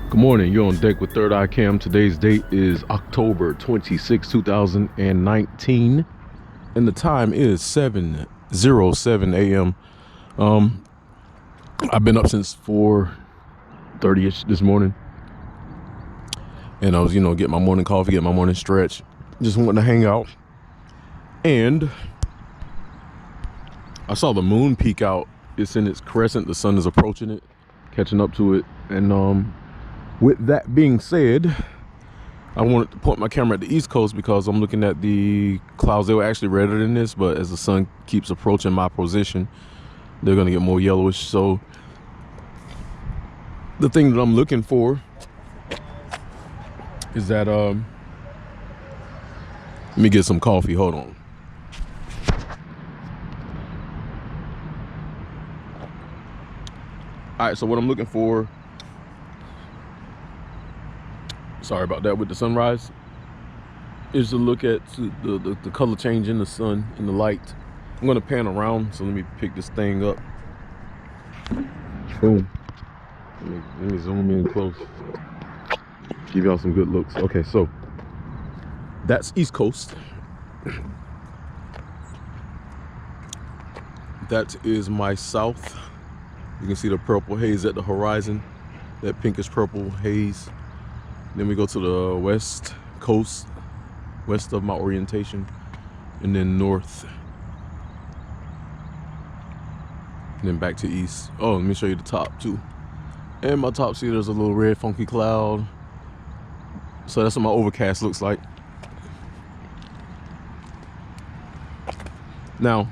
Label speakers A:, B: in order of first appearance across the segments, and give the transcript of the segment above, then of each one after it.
A: Good morning, you're on deck with Third Eye Cam. Today's date is October 26, 2019, and the time is 7:07 a.m. I've been up since 4:30ish this morning, and I was, getting my morning coffee, getting my morning stretch, just wanting to hang out, and I saw the moon peek out. It's in its crescent, the sun is approaching it, catching up to it, and with that being said, I wanted to point my camera at the East Coast because I'm looking at the clouds. They were actually redder than this, but as the sun keeps approaching my position, they're going to get more yellowish. So the thing that I'm looking for is that, let me get some coffee. Hold on. All right, so what I'm looking for, sorry about that, with the sunrise, is to look at the color change in the sun, in the light. I'm gonna pan around, so let me pick this thing up. Boom. Let me zoom in close. Give y'all some good looks. Okay, so that's East Coast. That is my south. You can see the purple haze at the horizon, that pinkish purple haze. Then we go to the west coast, west of my orientation, and then north, and then back to east. Oh, let me show you the top too. And my top, see, there's a little red funky cloud. So that's what my overcast looks like. Now,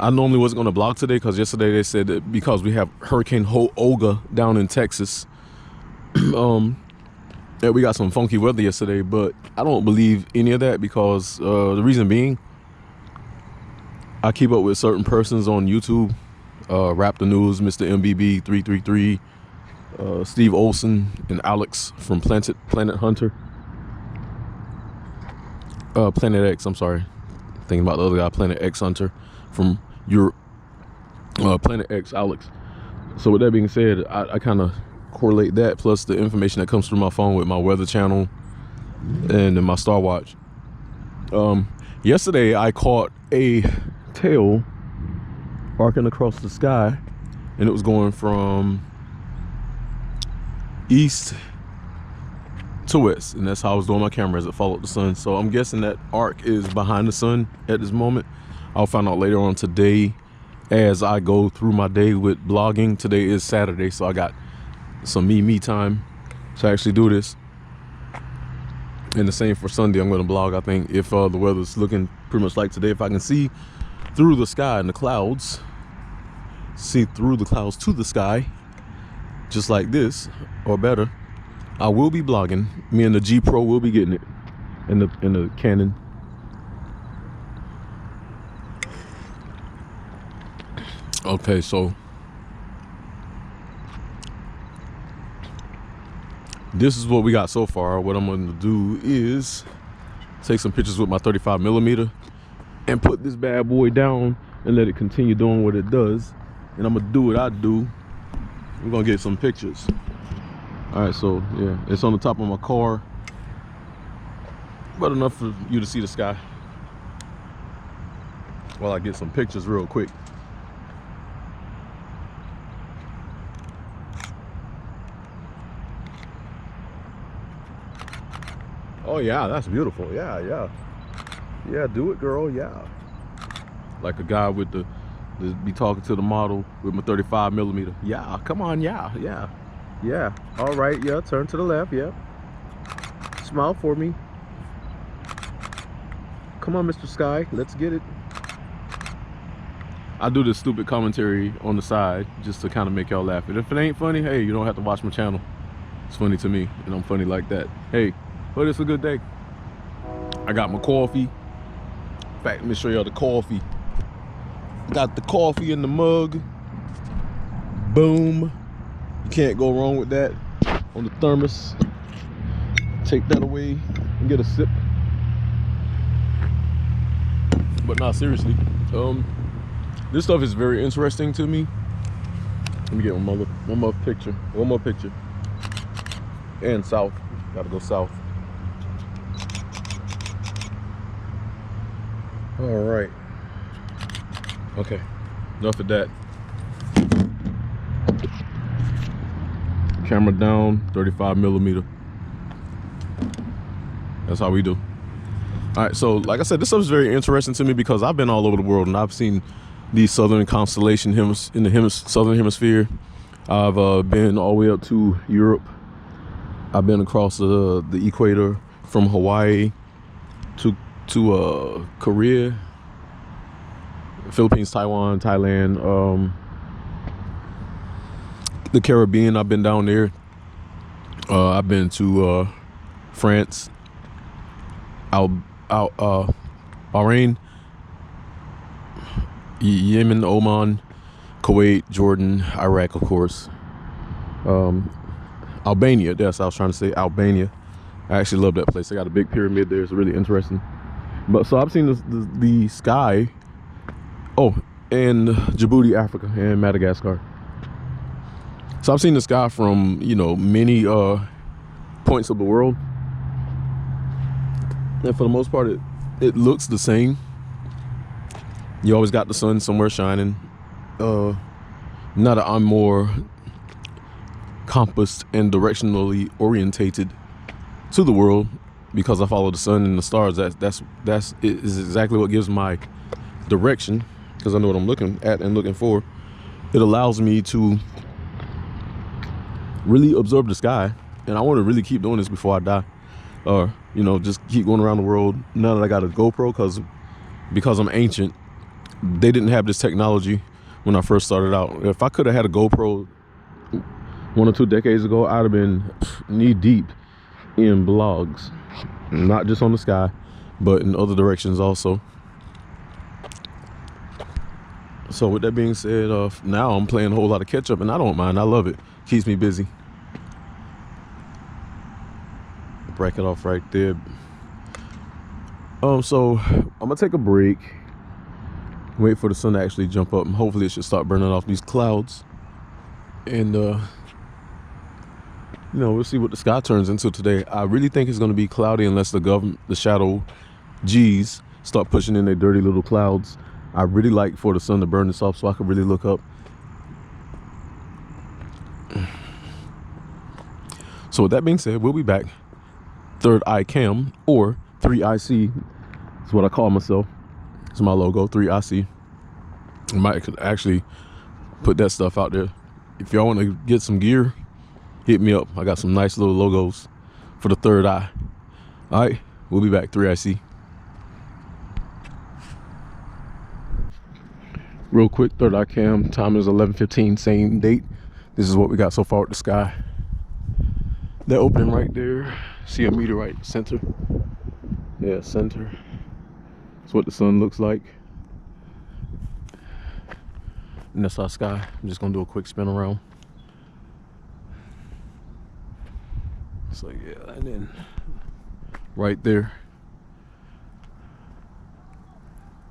A: I normally wasn't going to vlog today because yesterday they said that because we have Hurricane Olga down in Texas, that we got some funky weather yesterday, but I don't believe any of that because the reason being, I keep up with certain persons on YouTube, Rap the News, Mr. MBB 333, Steve Olson, and Alex from Planet Hunter, Planet X. I'm sorry, thinking about the other guy, Planet X Hunter from Europe, Planet X Alex. So with that being said, I kind of correlate that plus the information that comes through my phone with my weather channel and then my Star Watch. Yesterday I caught a tail arcing across the sky, and it was going from east to west, and that's how I was doing my camera as it followed the sun. So I'm guessing that arc is behind the sun at this moment. I'll find out later on today as I go through my day with blogging. Today is Saturday, so I got some me time to actually do this, and the same for Sunday. I'm going to blog, I think, if the weather's looking pretty much like today. If I can see through the sky and the clouds, see through the clouds to the sky just like this or better, I will be blogging. Me and the G Pro will be getting it in the Canon. Okay, so this is what we got so far. What I'm going to do is take some pictures with my 35mm and put this bad boy down and let it continue doing what it does. And I'm going to do what I do. I'm going to get some pictures. All right, so yeah, it's on the top of my car, but enough for you to see the sky while I get some pictures real quick. Oh yeah, that's beautiful. Yeah, do it, girl. Yeah, like a guy with the be talking to the model with my 35mm. Yeah, come on. Yeah. All right. Yeah, turn to the left. Yeah, smile for me. Come on, Mr. Sky, let's get it. I do this stupid commentary on the side just to kind of make y'all laugh. And if it ain't funny, hey, you don't have to watch my channel. It's funny to me, and I'm funny like that. Hey, but it's a good day. I got my coffee. In fact, let me show y'all the coffee. Got the coffee in the mug. Boom. You can't go wrong with that. On the thermos. Take that away and get a sip. But not seriously. This stuff is very interesting to me. Let me get one more picture. and south. Gotta go south. All right. Okay. Enough of that. Camera down, 35mm. That's how we do. All right, so like I said, this stuff is very interesting to me because I've been all over the world and I've seen the southern constellation in the southern hemisphere. I've been all the way up to Europe. I've been across the equator from Hawaii to Korea, Philippines, Taiwan, Thailand, the Caribbean. I've been down there. I've been to France, Bahrain, Yemen, Oman, Kuwait, Jordan, Iraq, of course. Albania, that's what I was trying to say, Albania. I actually love that place. They got a big pyramid there. It's really interesting. But so I've seen the sky. Oh, and Djibouti, Africa, and Madagascar. So I've seen the sky from, you know, many points of the world. And for the most part, it looks the same. You always got the sun somewhere shining. Not that I'm more compassed and directionally orientated to the world because I follow the sun and the stars. That's exactly what gives my direction, because I know what I'm looking at and looking for. It allows me to really observe the sky, and I want to really keep doing this before I die, or you know, just keep going around the world. Now that I got a GoPro, because I'm ancient, they didn't have this technology when I first started out. If I could have had a GoPro 1 or 2 decades ago, I'd have been knee deep in blogs, not just on the sky, but in other directions also. So with that being said, now I'm playing a whole lot of catch up, and I don't mind. I love it. Keeps me busy. Break it off right there. So I'm gonna take a break, wait for the sun to actually jump up, and hopefully it should start burning off these clouds. And you know, we'll see what the sky turns into today. I really think it's gonna be cloudy unless the shadow G's start pushing in their dirty little clouds. I really like for the sun to burn this off so I can really look up. So with that being said, we'll be back. Third Eye Cam, or 3IC is what I call myself. It's my logo, 3IC. I might could actually put that stuff out there. If y'all want to get some gear, hit me up. I got some nice little logos for the third eye. All right, we'll be back. 3IC. Real quick, third eye cam. Time is 11:15. Same date. This is what we got so far with the sky. That opening right there. See a meteorite center. Yeah, center. That's what the sun looks like. And that's our sky. I'm just gonna do a quick spin around. So yeah, and then right there,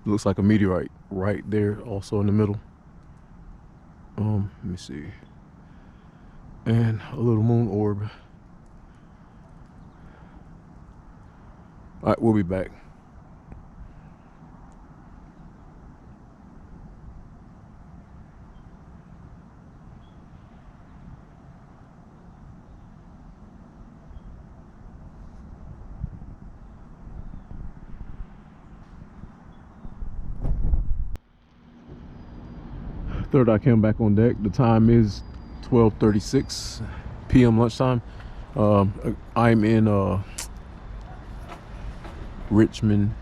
A: looks like a meteorite right there, also in the middle. Let me see. And a little moon orb. All right, we'll be back. Third eye cam back on deck. The time is 12:36 p.m. lunchtime. I'm in Richmond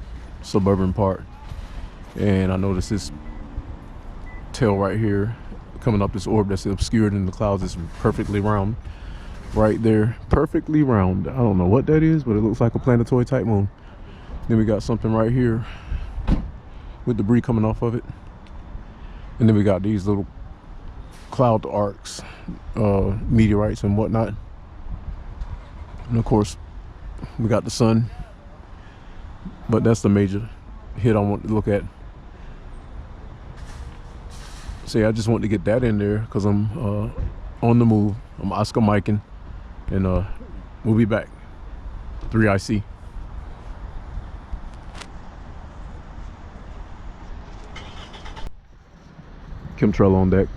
A: suburban part, and I noticed this tail right here coming up, this orb that's obscured in the clouds. Is perfectly round right there, perfectly round. I don't know what that is, but it looks like a planetoid type moon. Then we got something right here with debris coming off of it, and then we got these little cloud arcs, meteorites and whatnot. And of course we got the sun, but that's the major hit I want to look at. See, I just want to get that in there because I'm on the move. I'm Oscar Miking, and We'll be back. 3IC. Chemtrail on deck.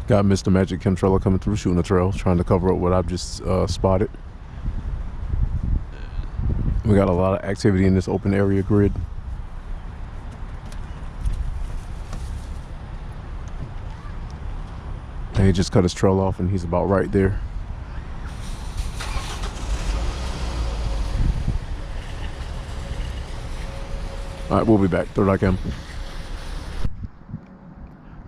A: Got Mr. Magic Chemtrailer coming through, shooting a trail, trying to cover up what I've just spotted. We got a lot of activity in this open area grid. And he just cut his trail off and he's about right there. All right, we'll be back. Third eye cam.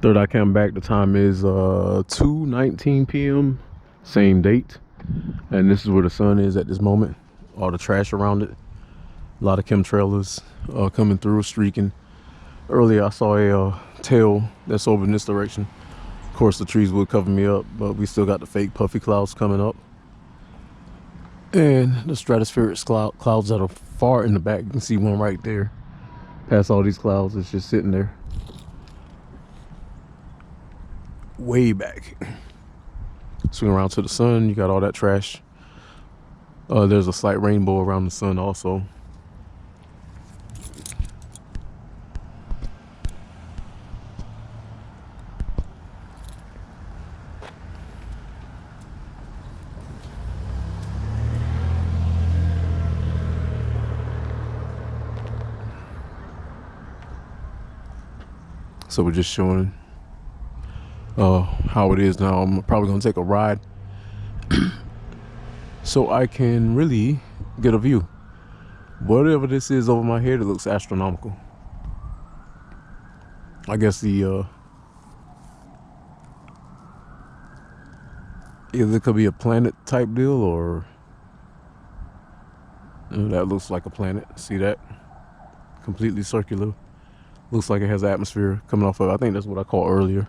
A: Third eye cam back. The time is 2:19 p.m. Same date. And this is where the sun is at this moment. All the trash around it. A lot of chemtrailers coming through, streaking. Earlier I saw a tail that's over in this direction. Of course the trees would cover me up, but we still got the fake puffy clouds coming up. And the stratospheric clouds that are far in the back. You can see one right there. Past all these clouds, it's just sitting there. Way back. Swing around to the sun, you got all that trash. There's a slight rainbow around the sun also. So we're just showing how it is now. I'm probably gonna take a ride so I can really get a view. Whatever this is over my head, it looks astronomical. I guess the either it could be a planet type deal, or that looks like a planet. See that? Completely circular. Looks like it has atmosphere coming off of it. I think that's what I called earlier.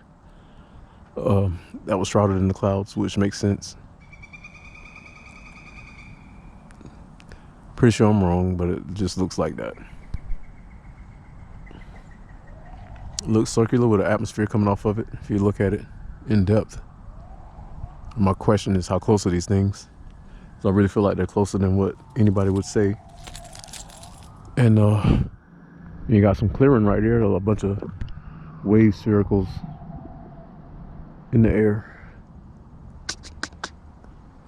A: That was shrouded in the clouds, which makes sense. Pretty sure I'm wrong, but it just looks like that. It looks circular with an atmosphere coming off of it, if you look at it in depth. My question is, how close are these things? So I really feel like they're closer than what anybody would say. And you got some clearing right there, a bunch of wave sphericals in the air.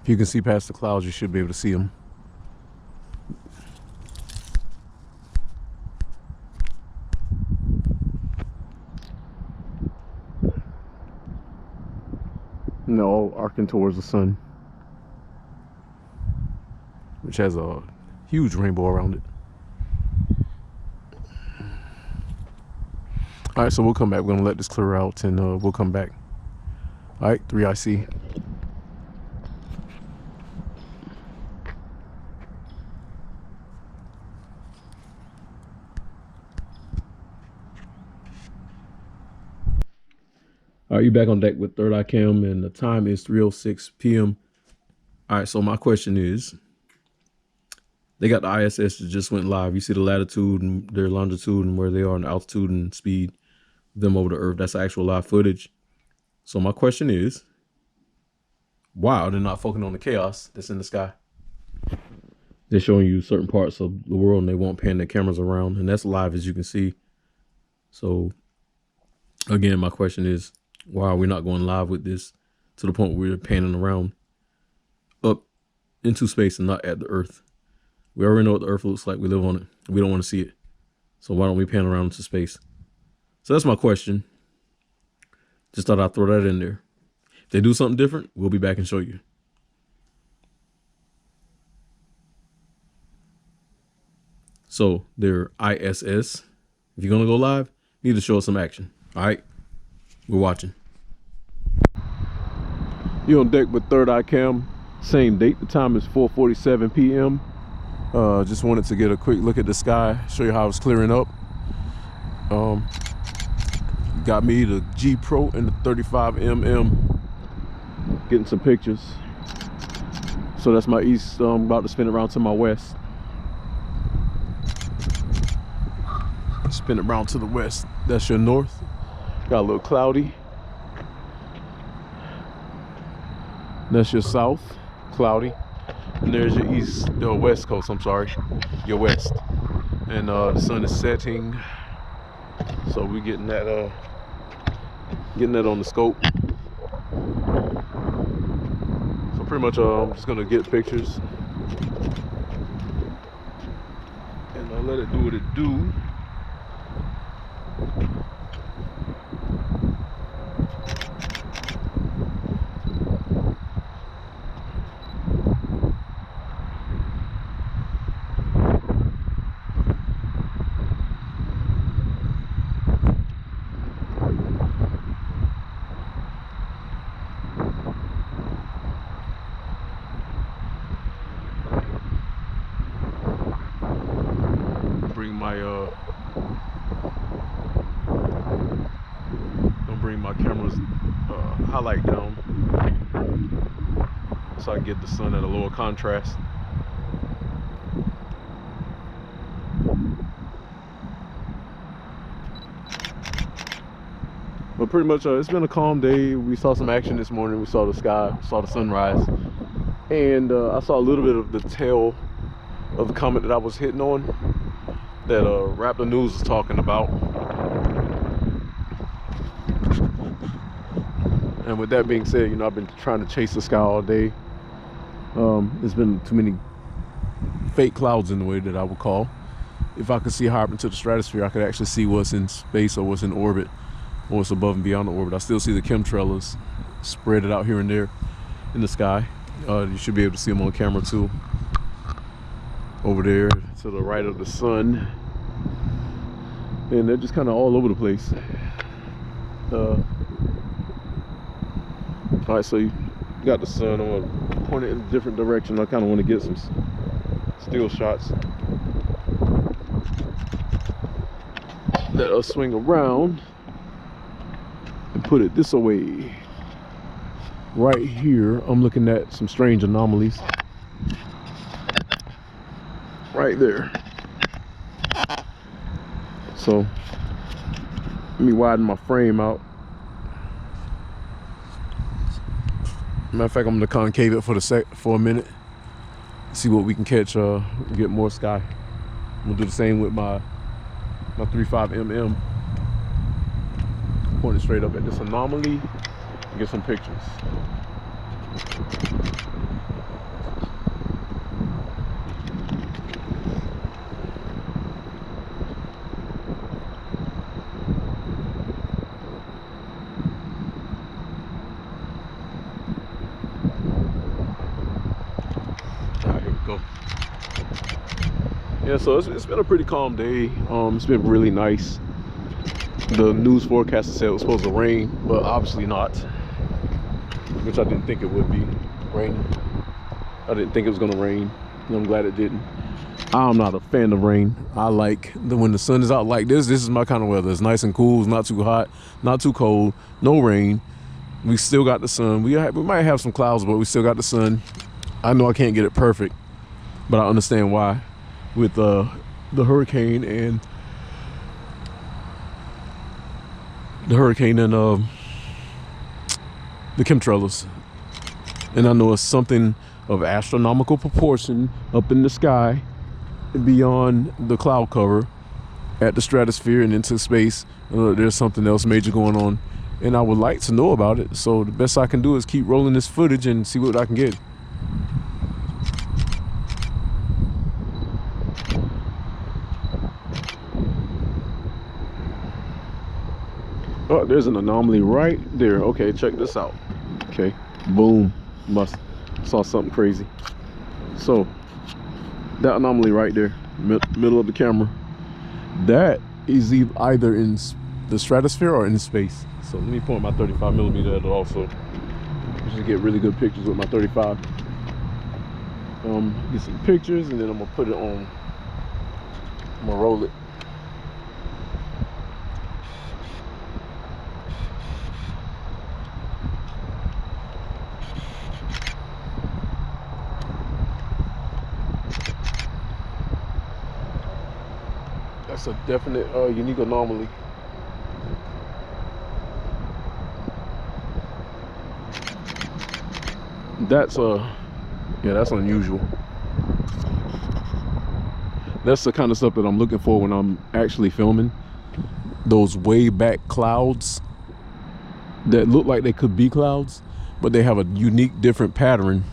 A: If you can see past the clouds, you should be able to see them. And they're all arcing towards the sun, which has a huge rainbow around it. All right, so we'll come back. We're gonna let this clear out and we'll come back. All right, 3IC. All right, you back on deck with Third Eye Cam, and the time is 3:06 p.m. All right, so my question is, they got the ISS that just went live. You see the latitude and their longitude and where they are in altitude and speed, them over the Earth. That's actual live footage. So my question is, why are they not focusing on the chaos that's in the sky? They're showing you certain parts of the world and they won't pan their cameras around, and that's live, as you can see. So again, my question is, why are we not going live with this to the point where we're panning around up into space and not at the Earth? We already know what the Earth looks like. We live on it. We don't want to see it. So why don't we pan around into space? So that's my question. Just thought I'd throw that in there. If they do something different, we'll be back and show you. So their ISS, if you're going to go live, you need to show us some action. All right, we're watching. You're on deck with Third Eye Cam. Same date. The time is 4:47 p.m. Just wanted to get a quick look at the sky, show you how it's clearing up. Got me the G Pro and the 35mm. Getting some pictures. So that's my east. I'm about to spin around to my west. Spin it around to the west. That's your north. Got a little cloudy. That's your south, cloudy. And there's your east, the west coast, I'm sorry, your west. And the sun is setting. So we're getting that on the scope. So pretty much I'm just gonna get pictures and I'll let it do what it do. Bring my camera's highlight down so I can get the sun at a lower contrast. But pretty much it's been a calm day. We saw some action this morning. We saw the sky, saw the sunrise, and I saw a little bit of the tail of the comet that I was hitting on, that Raptor News was talking about. And with that being said, you know, I've been trying to chase the sky all day. There's been too many fake clouds in the way that I would call. If I could see higher up into the stratosphere, I could actually see what's in space or what's in orbit or what's above and beyond the orbit. I still see the chemtrails spread it out here and there in the sky. You should be able to see them on camera too. Over there to the right of the sun. And they're just kind of all over the place. All right, so you got the sun. I'm gonna point it in a different direction. I kind of want to get some still shots. Let us swing around and put it this way. Right here, I'm looking at some strange anomalies. Right there. So let me widen my frame out. Matter of fact, I'm gonna concave it for a minute. See what we can catch. Get more sky. I'm gonna do the same with my 35mm. Point it straight up at this anomaly and get some pictures. Go. Yeah, so it's been a pretty calm day. It's been really nice. The news forecaster said it was supposed to rain, but obviously not, which I didn't think it would be raining. I didn't think it was gonna rain, and I'm glad it didn't. I'm not a fan of rain. I like when the sun is out like this. This is my kind of weather. It's nice and cool. It's not too hot, not too cold, no rain. We still got the sun. We might have some clouds, but we still got the sun. I know I can't get it perfect, but I understand why with the hurricane and the chemtrails. And I know it's something of astronomical proportion up in the sky beyond the cloud cover at the stratosphere and into space. There's something else major going on, and I would like to know about it. So the best I can do is keep rolling this footage and see what I can get. Oh, there's an anomaly right there. Okay, check this out. Okay, boom. Saw something crazy. So that anomaly right there, middle of the camera, that is either in the stratosphere or in space. So let me point my 35mm at it also. Just get really good pictures with my 35. Get some pictures, and then I'm gonna put it on. I'm gonna roll it. that's a definite unique anomaly. That's yeah, that's unusual. That's the kind of stuff that I'm looking for when I'm actually filming. Those way back clouds that look like they could be clouds, but they have a unique, different pattern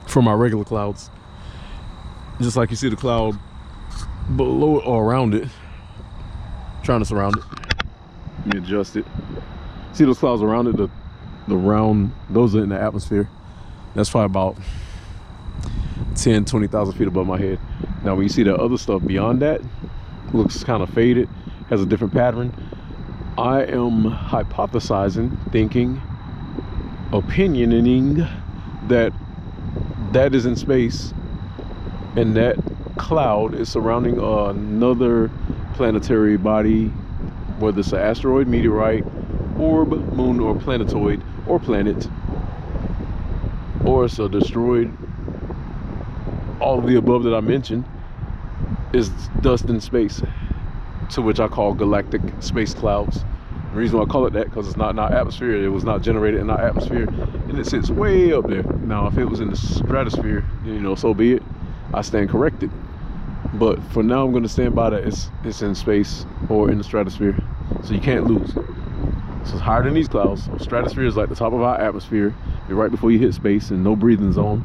A: from our regular clouds. Just like you see the cloud below it or around it. Trying to surround it. Let me adjust it. See those clouds around it? The round, those are in the atmosphere. That's probably about 10, 20,000 feet above my head. Now when you see the other stuff beyond that, looks kind of faded, has a different pattern. I am hypothesizing, thinking, opinioning that that is in space, and that cloud is surrounding another planetary body, whether it's an asteroid, meteorite, orb, moon, or planetoid, or planet, or it's a destroyed, all of the above that I mentioned, is dust in space, to which I call galactic space clouds. The reason why I call it that, because it's not in our atmosphere. It was not generated in our atmosphere, and it sits way up there. Now if it was in the stratosphere, you know, so be it. I stand corrected, but for now I'm going to stand by that it's in space or in the stratosphere, so you can't lose. So it's higher than these clouds. So stratosphere is like the top of our atmosphere, you're right before you hit space, and no breathing zone,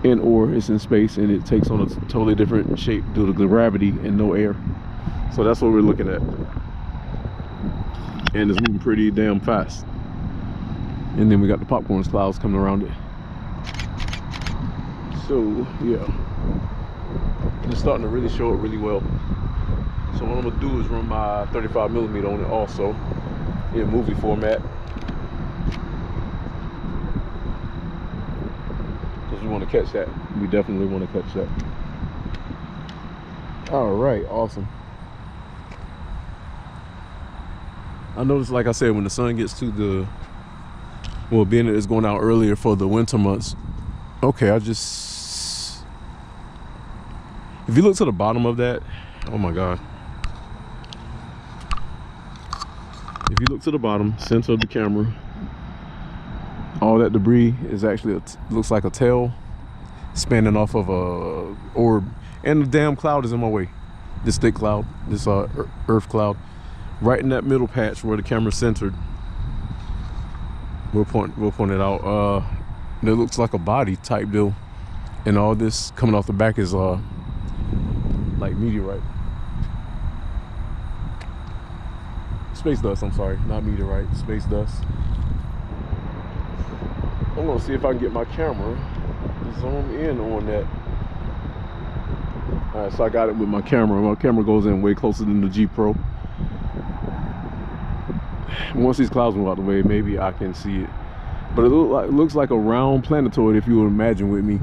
A: and or it's in space and it takes on a totally different shape due to the gravity and no air. So that's what we're looking at, and it's moving pretty damn fast. And then we got the popcorn clouds coming around it. So yeah, it's starting to really show it really well. So what I'm gonna do is run my 35mm on it also in movie format, because we want to catch that. We definitely want to catch that. All right, awesome. I noticed, like I said, when the sun gets to the, well, being that it's going out earlier for the winter months. Okay, if you look to the bottom of that, oh my God. If you look to the bottom, center of the camera, all that debris is actually, looks like a tail spanning off of a orb. And the damn cloud is in my way. This thick cloud, this earth cloud. Right in that middle patch where the camera's centered. We'll point it out. It looks like a body type deal. And all this coming off the back is like meteorite. Space dust, I'm sorry, not meteorite, space dust. I'm gonna see if I can get my camera to zoom in on that. All right, so I got it with my camera. My camera goes in way closer than the G Pro. Once these clouds move out the way, maybe I can see it. But it looks like a round planetoid, if you would imagine with me,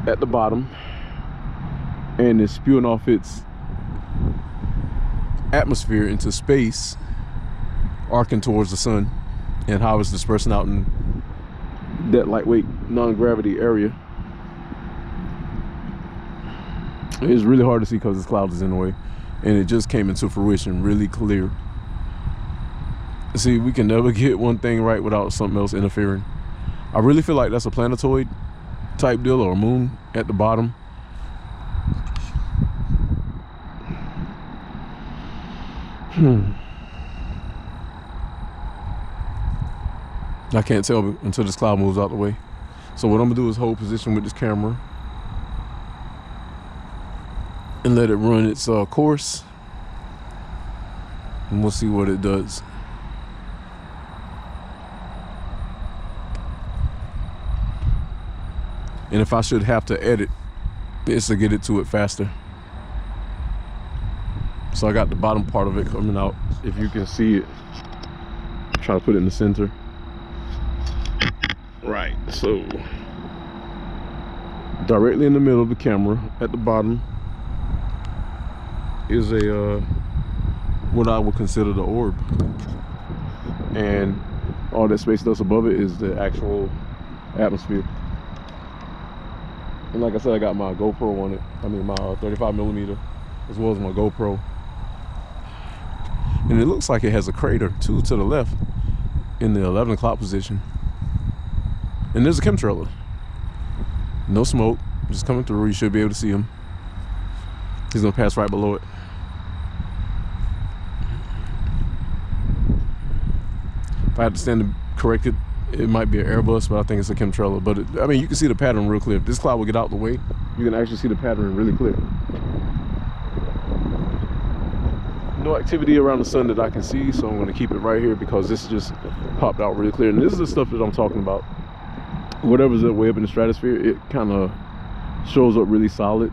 A: at the bottom, and it's spewing off its atmosphere into space, arcing towards the sun, and how it's dispersing out in that lightweight non-gravity area. It's really hard to see because this cloud is in the way, and it just came into fruition really clear. See, we can never get one thing right without something else interfering. I really feel like that's a planetoid type deal, or a moon at the bottom. I can't tell until this cloud moves out the way. So what I'm gonna do is hold position with this camera and let it run its course, and we'll see what it does. And if I should have to edit, it's to get it to it faster. So I got the bottom part of it coming out, if you can see it. Try to put it in the center. Right, so directly in the middle of the camera at the bottom is a what I would consider the orb, and all that space dust above it is the actual atmosphere. And like I said, I got my GoPro on it, I mean my 35mm, as well as my GoPro. And it looks like it has a crater too to the left in the 11 o'clock position. And there's a chemtrailer. No smoke, just coming through. You should be able to see him. He's gonna pass right below it. If I had to stand to correct it, it might be an Airbus, but I think it's a chemtrailer. But I mean, you can see the pattern real clear. If this cloud will get out the way, you can actually see the pattern really clear. No activity around the sun that I can see, so I'm going to keep it right here because this just popped out really clear. And this is the stuff that I'm talking about. Whatever's way up in the stratosphere, it kind of shows up really solid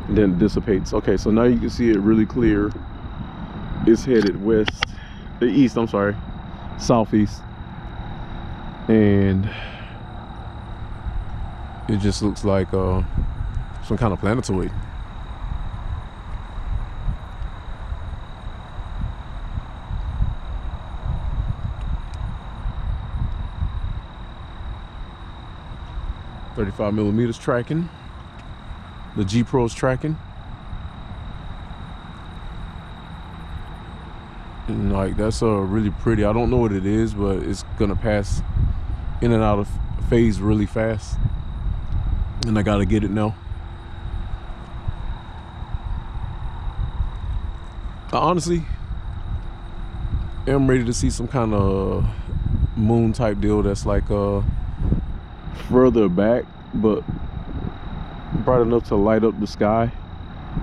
A: and then it dissipates. Okay, so now you can see it really clear. It's headed west, east, I'm sorry, southeast. And it just looks like some kind of planetoid. .35mm tracking. The G Pro's tracking. And like that's really pretty. I don't know what it is, but it's gonna pass in and out of phase really fast. And I gotta get it now. I honestly am ready to see some kind of moon type deal that's like further back but bright enough to light up the sky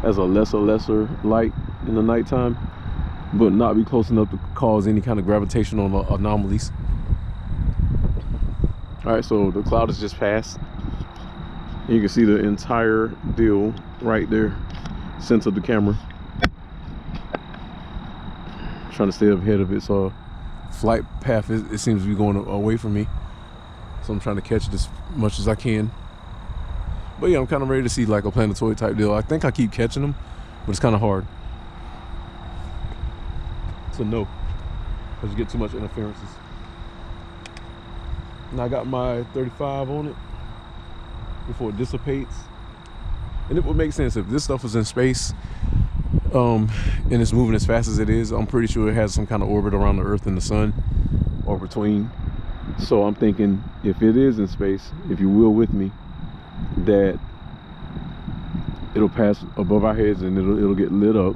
A: as a lesser light in the nighttime, but not be close enough to cause any kind of gravitational anomalies. All right, so the cloud has just passed. You can see the entire deal right there, center of the camera. Trying to stay ahead of its flight path. It seems to be going away from me, so I'm trying to catch it as much as I can. But yeah, I'm kind of ready to see like a planetoid type deal. I think I keep catching them, but it's kind of hard to know because you get too much interferences. And I got my 35 on it before it dissipates. And it would make sense if this stuff was in space and it's moving as fast as it is. I'm pretty sure it has some kind of orbit around the Earth and the sun or between. So I'm thinking if it is in space, if you will with me, that it'll pass above our heads and it'll get lit up.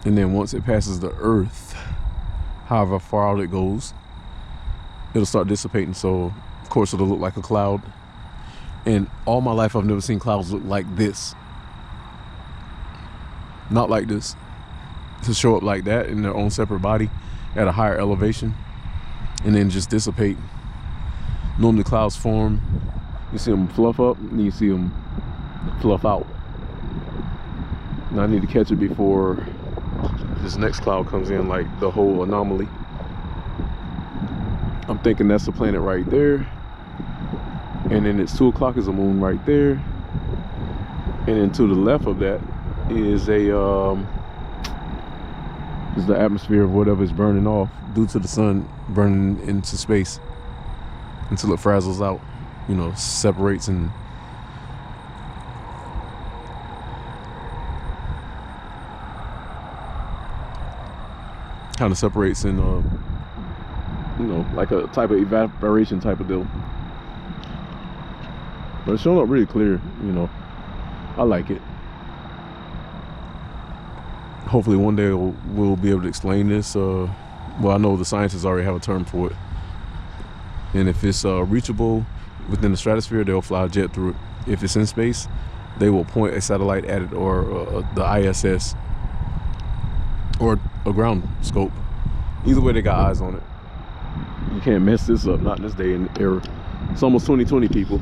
A: And then once it passes the Earth, however far out it goes, it'll start dissipating. So of course it'll look like a cloud. And all my life I've never seen clouds look like this. Not like this. To show up like that in their own separate body at a higher elevation and then just dissipate. Normally clouds form, you see them fluff up and you see them fluff out. Now I need to catch it before this next cloud comes in, like the whole anomaly. I'm thinking that's a planet right there, and then it's 2 o'clock is a moon right there, and then to the left of that is the atmosphere of whatever is burning off due to the sun burning into space until it frazzles out, you know, separates and kind of separates and you know, like a type of evaporation type of deal. But it's showing up really clear, you know. I like it. Hopefully one day we'll be able to explain this. Well, I know the scientists already have a term for it. And if it's reachable within the stratosphere, they'll fly a jet through it. If it's in space, they will point a satellite at it, or the ISS, or a ground scope. Either way, they got eyes on it. You can't mess this up, not in this day and era. It's almost 2020, people.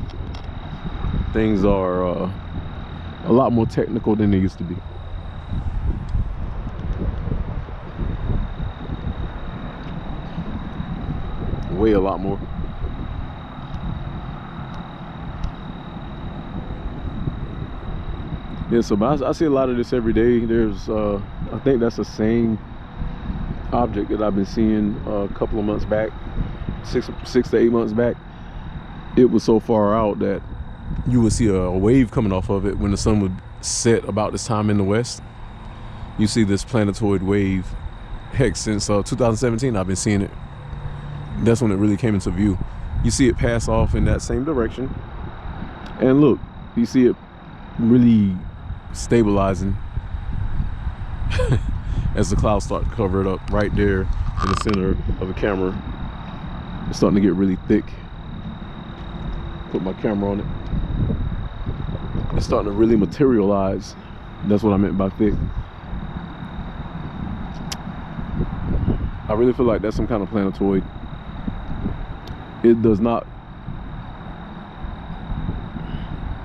A: Things are a lot more technical than they used to be. Way a lot more. Yeah, so I see a lot of this every day. There's I think that's the same object that I've been seeing a couple of months back, six to 8 months back. It was so far out that you would see a wave coming off of it when the sun would set about this time in the west. You see this planetoid wave. Heck, since 2017 I've been seeing it. That's when it really came into view. You see it pass off in that same direction, and look, you see it really stabilizing as the clouds start to cover it up right there in the center of the camera. It's starting to get really thick. Put my camera on it. It's starting to really materialize. That's what I meant by thick. I really feel like that's some kind of planetoid. It does not,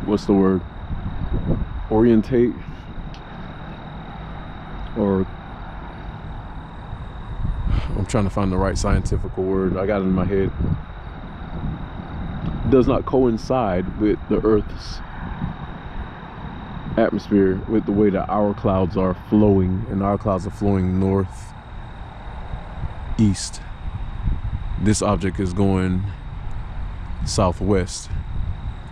A: what's the word, orientate, or I'm trying to find the right scientific word. I got it in my head. Does not coincide with the Earth's atmosphere, with the way that our clouds are flowing, and our clouds are flowing north east. This object is going southwest,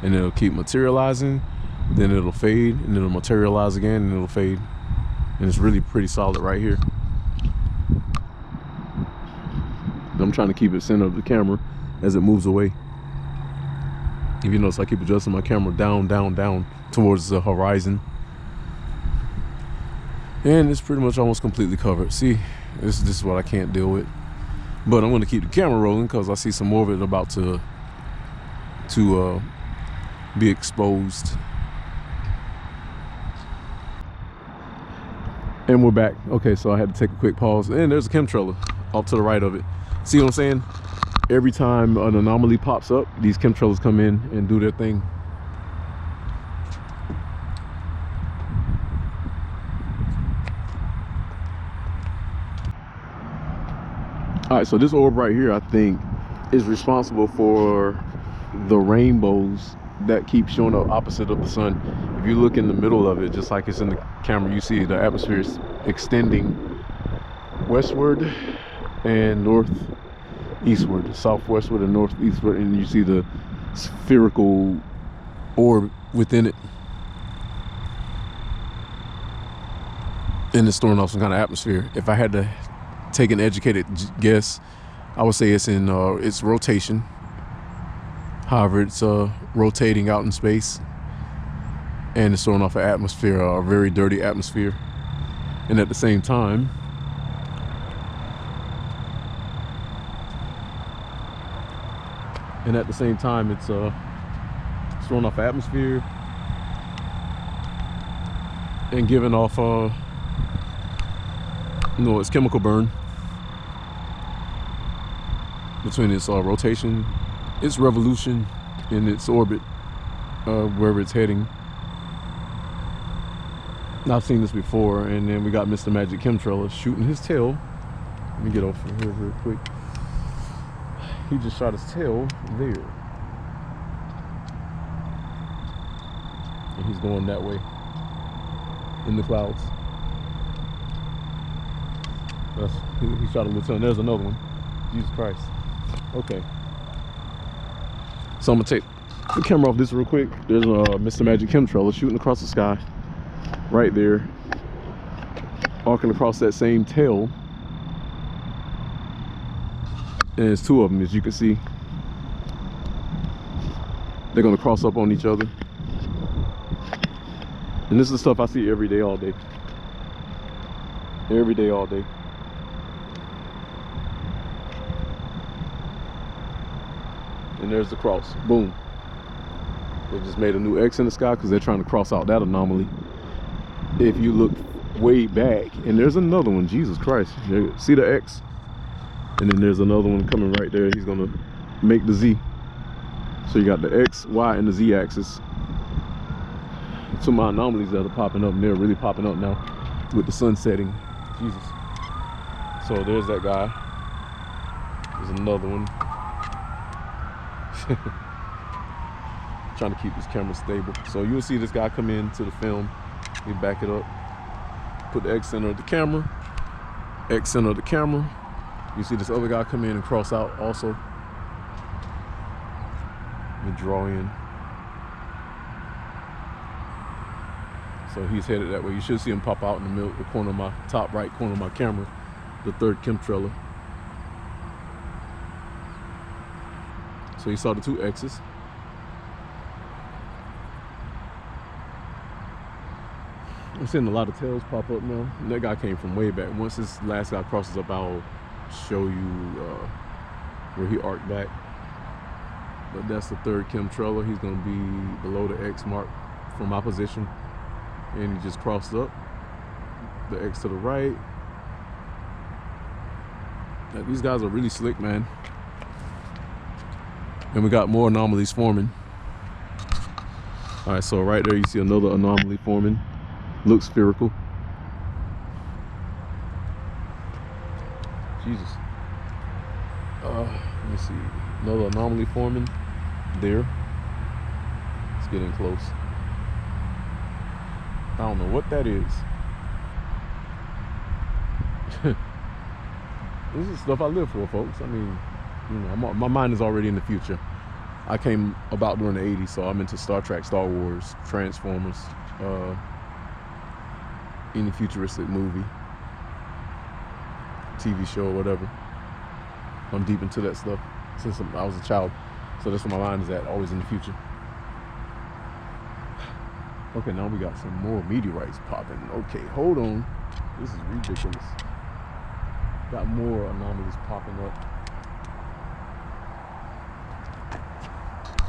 A: and it'll keep materializing, then it'll fade, and it'll materialize again, and it'll fade. And it's really pretty solid right here. I'm trying to keep it center of the camera as it moves away. If you notice, I keep adjusting my camera down, down, down towards the horizon. And it's pretty much almost completely covered. See, this is what I can't deal with. But I'm going to keep the camera rolling because I see some more of it about to be exposed. And we're back. Okay, so I had to take a quick pause. And there's a chemtrailer off to the right of it. See what I'm saying? Every time an anomaly pops up, these chemtrailers come in and do their thing. All right, so this orb right here, I think, is responsible for the rainbows that keep showing up opposite of the sun. If you look in the middle of it, just like it's in the camera, you see the atmosphere is extending westward and northeastward, southwestward and northeastward, and you see the spherical orb within it. And it's throwing off some kind of atmosphere. If I had to take an educated guess, I would say it's in its rotation. However, it's rotating out in space, and it's throwing off an atmosphere, a very dirty atmosphere. And at the same time, it's throwing off atmosphere and giving off its chemical burn between its rotation, its revolution in its orbit, wherever it's heading. I've seen this before. And then we got Mr. Magic Chemtrailer shooting his tail. Let me get off of here real quick. He just shot his tail there, and he's going that way in the clouds. He shot a little tail. There's another one. Jesus Christ. Okay, so I'm gonna take the camera off this real quick. There's a Mr. Magic Chemtrailer shooting across the sky right there, arcing across that same tail. And there's two of them, as you can see. They're gonna cross up on each other. And this is the stuff I see every day, all day. Every day, all day. And there's the cross. Boom. They just made a new X in the sky because they're trying to cross out that anomaly. If you look way back, and there's another one. Jesus Christ. See the X? And then there's another one coming right there. He's gonna make the Z. So you got the X, Y, and the Z axis. Some of my anomalies that are popping up, and they're really popping up now with the sun setting. Jesus. So there's that guy. There's another one. Trying to keep this camera stable. So you'll see this guy come into the film. You back it up. Put the X center of the camera. X center of the camera. You see this other guy come in and cross out also. And draw in. So he's headed that way. You should see him pop out in the middle, the corner of my top right corner of my camera, the third chemtrailer. So you saw the two X's. I'm seeing a lot of tails pop up now. And that guy came from way back. Once this last guy crosses up, I'll show you where he arced back. But that's the third chemtrailer. He's gonna be below the X mark from my position. And he just crossed up. The X to the right. Now, these guys are really slick, man. And we got more anomalies forming. All right, so right there you see another anomaly forming. Looks spherical. Jesus. Let me see. Another anomaly forming there. It's getting close. I don't know what that is. This is stuff I live for, folks. I mean, you know, my mind is already in the future. I came about during the 80s, so I'm into Star Trek, Star Wars, Transformers, any futuristic movie, TV show, whatever. I'm deep into that stuff since I was a child. So that's where my mind is at, always in the future. Okay, now we got some more meteorites popping. Okay, hold on. This is ridiculous. Got more anomalies popping up.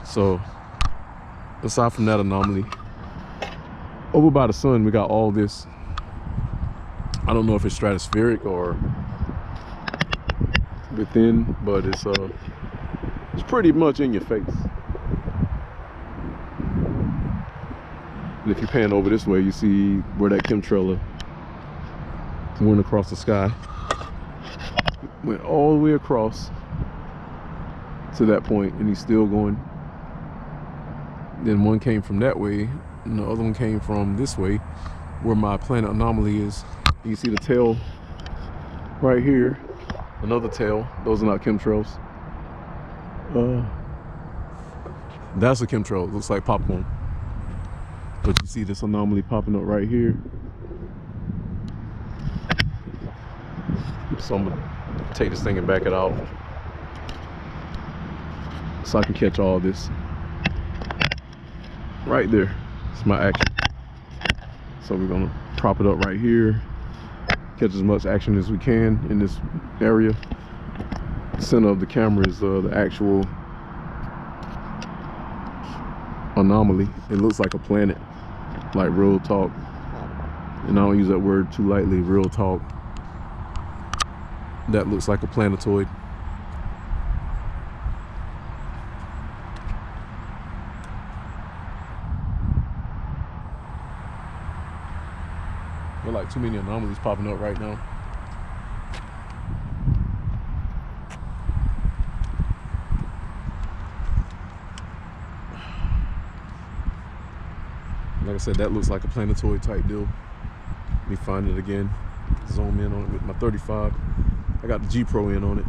A: So, aside from that anomaly, over by the sun, we got all this. I don't know if it's stratospheric or within, but it's pretty much in your face. And if you pan over this way, you see where that chemtrailer went across the sky. Went all the way across to that point, and he's still going. Then one came from that way, and the other one came from this way, where my planet Anomaly is. You see the tail right here, another tail. Those are not chemtrails. That's a chemtrail. It looks like popcorn. But you see this anomaly popping up right here. So I'm gonna take this thing and back it out so I can catch all this. Right there, it's my action. So we're gonna prop it up right here, catch as much action as we can in this area. The center of the camera is the actual anomaly. It looks like a planet, like real talk. And I don't use that word too lightly, real talk. That looks like a planetoid. There are like too many anomalies popping up right now. Like I said, that looks like a planetoid type deal. Let me find it again. Zoom in on it with my 35. I got the G Pro in on it.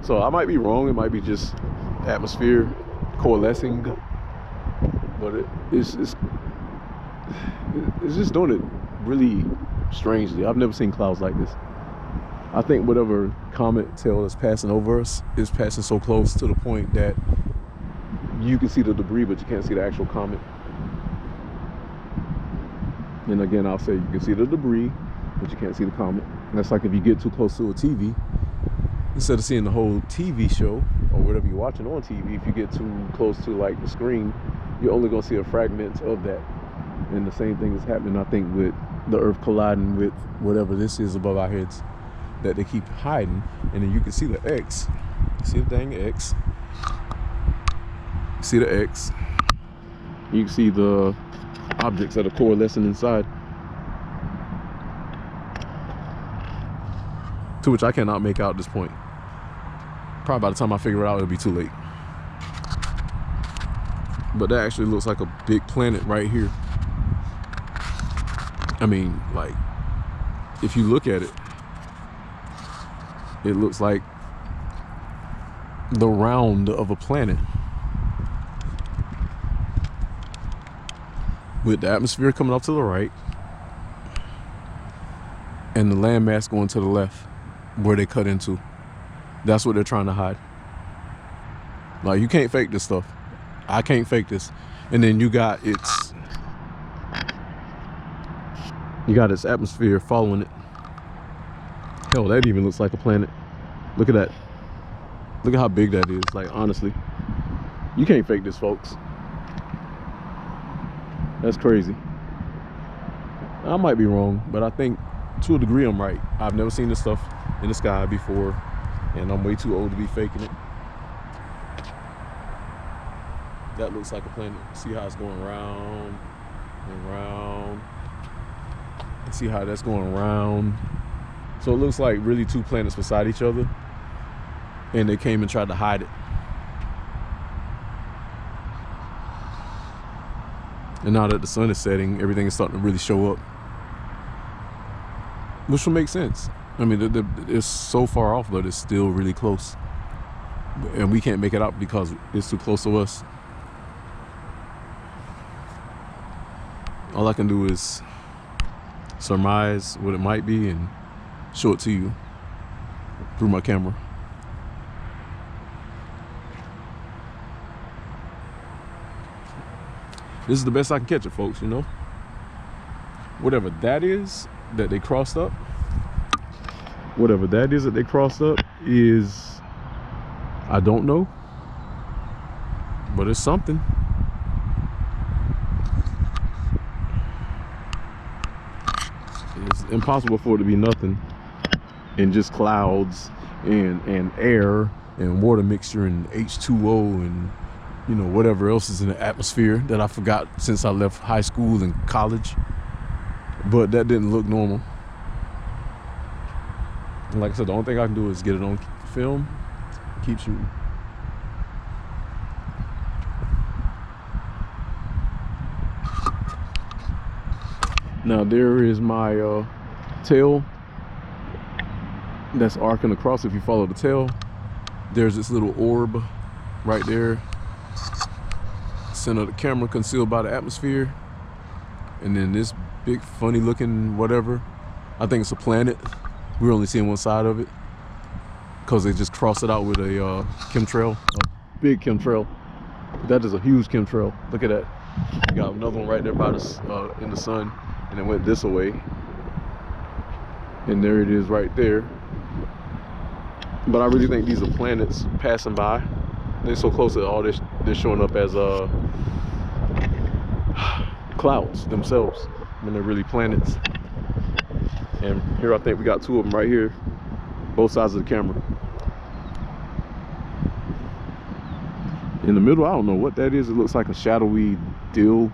A: So I might be wrong. It might be just atmosphere coalescing, but it's just doing it really strangely. I've never seen clouds like this. I think whatever comet tail is passing over us is passing so close to the point that you can see the debris, but you can't see the actual comet. And again, I'll say you can see the debris, but you can't see the comet. And that's like if you get too close to a TV, instead of seeing the whole TV show or whatever you're watching on TV, if you get too close to like the screen, you're only gonna see a fragment of that. And the same thing is happening, I think, with the Earth colliding with whatever this is above our heads that they keep hiding. And then you can see the X. See the dang X. See the X. You can see the objects that are coalescing inside. To which I cannot make out at this point. Probably by the time I figure it out, it'll be too late. But that actually looks like a big planet right here. I mean, like, if you look at it, it looks like the round of a planet. with the atmosphere coming off to the right and the landmass going to the left where they cut into. That's what they're trying to hide. Like, you can't fake this stuff. I can't fake this. And then you got its atmosphere following it. Hell, that even looks like a planet. Look at that. Look at how big that is. Like, honestly, you can't fake this, folks. That's crazy. I might be wrong, but I think to a degree I'm right. I've never seen this stuff in the sky before, and I'm way too old to be faking it. That looks like a planet. See how it's going round and round. And see how that's going round. So it looks like really two planets beside each other, and they came and tried to hide it. And now that the sun is setting, everything is starting to really show up, which will make sense. I mean, it's so far off, but it's still really close, and we can't make it out because it's too close to us. All I can do is surmise what it might be and show it to you through my camera. This is the best I can catch it, folks, you know? Whatever that is that they crossed up, is, I don't know, but it's something. It's impossible for it to be nothing and just clouds and air and water mixture and H2O and, you know, whatever else is in the atmosphere that I forgot since I left high school and college. But that didn't look normal. And like I said, the only thing I can do is get it on film, keep shooting. Now there is my tail that's arcing across. If you follow the tail, there's this little orb right there, center of the camera, concealed by the atmosphere. And then this big funny looking whatever, I think it's a planet. We're only seeing one side of it because they just crossed it out with a chemtrail, a big chemtrail. That is a huge chemtrail. Look at that. You got another one right there by the in the sun, and it went this way, and there it is right there. But I really think these are planets passing by. They're so close that all they're showing up as clouds themselves when they're really planets. And here I think we got two of them right here, both sides of the camera. In the middle, I don't know what that is. It looks like a shadowy deal.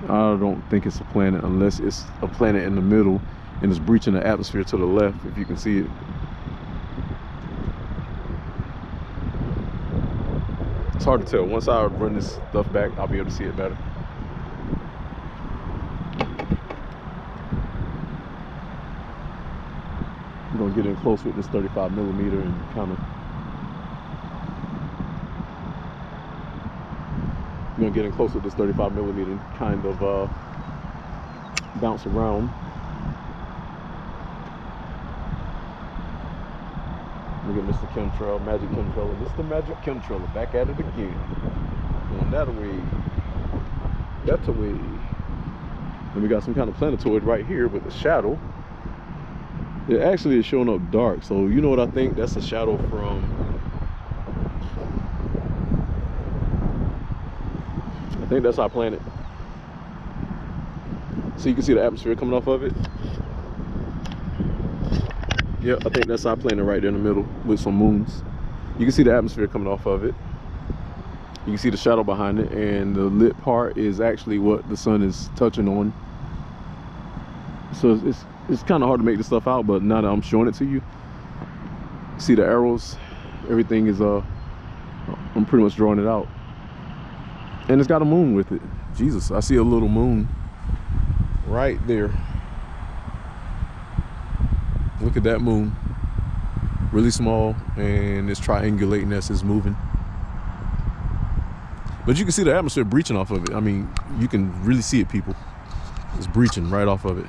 A: I don't think it's a planet unless it's a planet in the middle and it's breaching the atmosphere to the left, if you can see it. It's hard to tell. Once I run this stuff back, I'll be able to see it better. I'm gonna get in close with this 35mm and kind of, bounce around. Look at Mr. Chemtrail, Magic Chemtrail. Mr. Magic Chemtrail, back at it again. Going that away, that's away. And we got some kind of planetoid right here with the shadow. It actually is showing up dark, so you know what I think? That's a shadow from, I think that's our planet. So you can see the atmosphere coming off of it. Yeah, I think that's our planet right there in the middle with some moons. You can see the atmosphere coming off of it. You can see the shadow behind it, and the lit part is actually what the sun is touching on. So it's kind of hard to make this stuff out, but now that I'm showing it to you, see the arrows, everything is I'm pretty much drawing it out. And it's got a moon with it. Jesus, I see a little moon right there. Look at that moon, really small, and it's triangulating as it's moving. But you can see the atmosphere breaching off of it. I mean, you can really see it, people. It's breaching right off of it.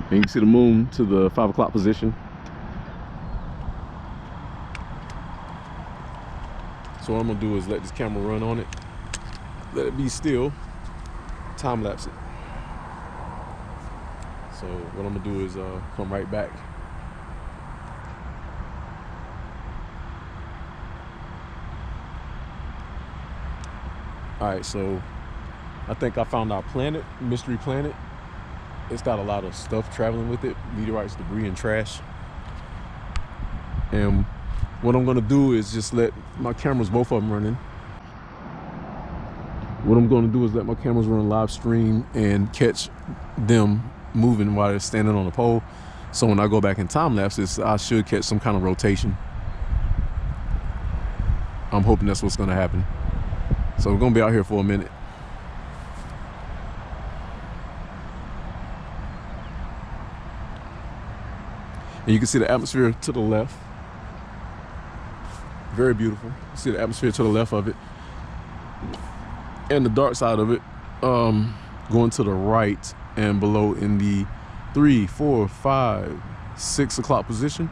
A: And you can see the moon to the 5 o'clock position. So what I'm gonna do is let this camera run on it. Let it be still. Time lapse it. So what I'm gonna do is come right back. All right, so I think I found our planet, mystery planet. It's got a lot of stuff traveling with it, meteorites, debris, and trash. And what I'm gonna do is just let my cameras, both of them running. What I'm gonna do is let my cameras run live stream and catch them moving while they're standing on the pole. So when I go back in time lapses, I should catch some kind of rotation. I'm hoping that's what's gonna happen. So we're gonna be out here for a minute. And you can see the atmosphere to the left. Very beautiful. You see the atmosphere to the left of it. And the dark side of it going to the right and below in the 3, 4, 5, 6 o'clock position.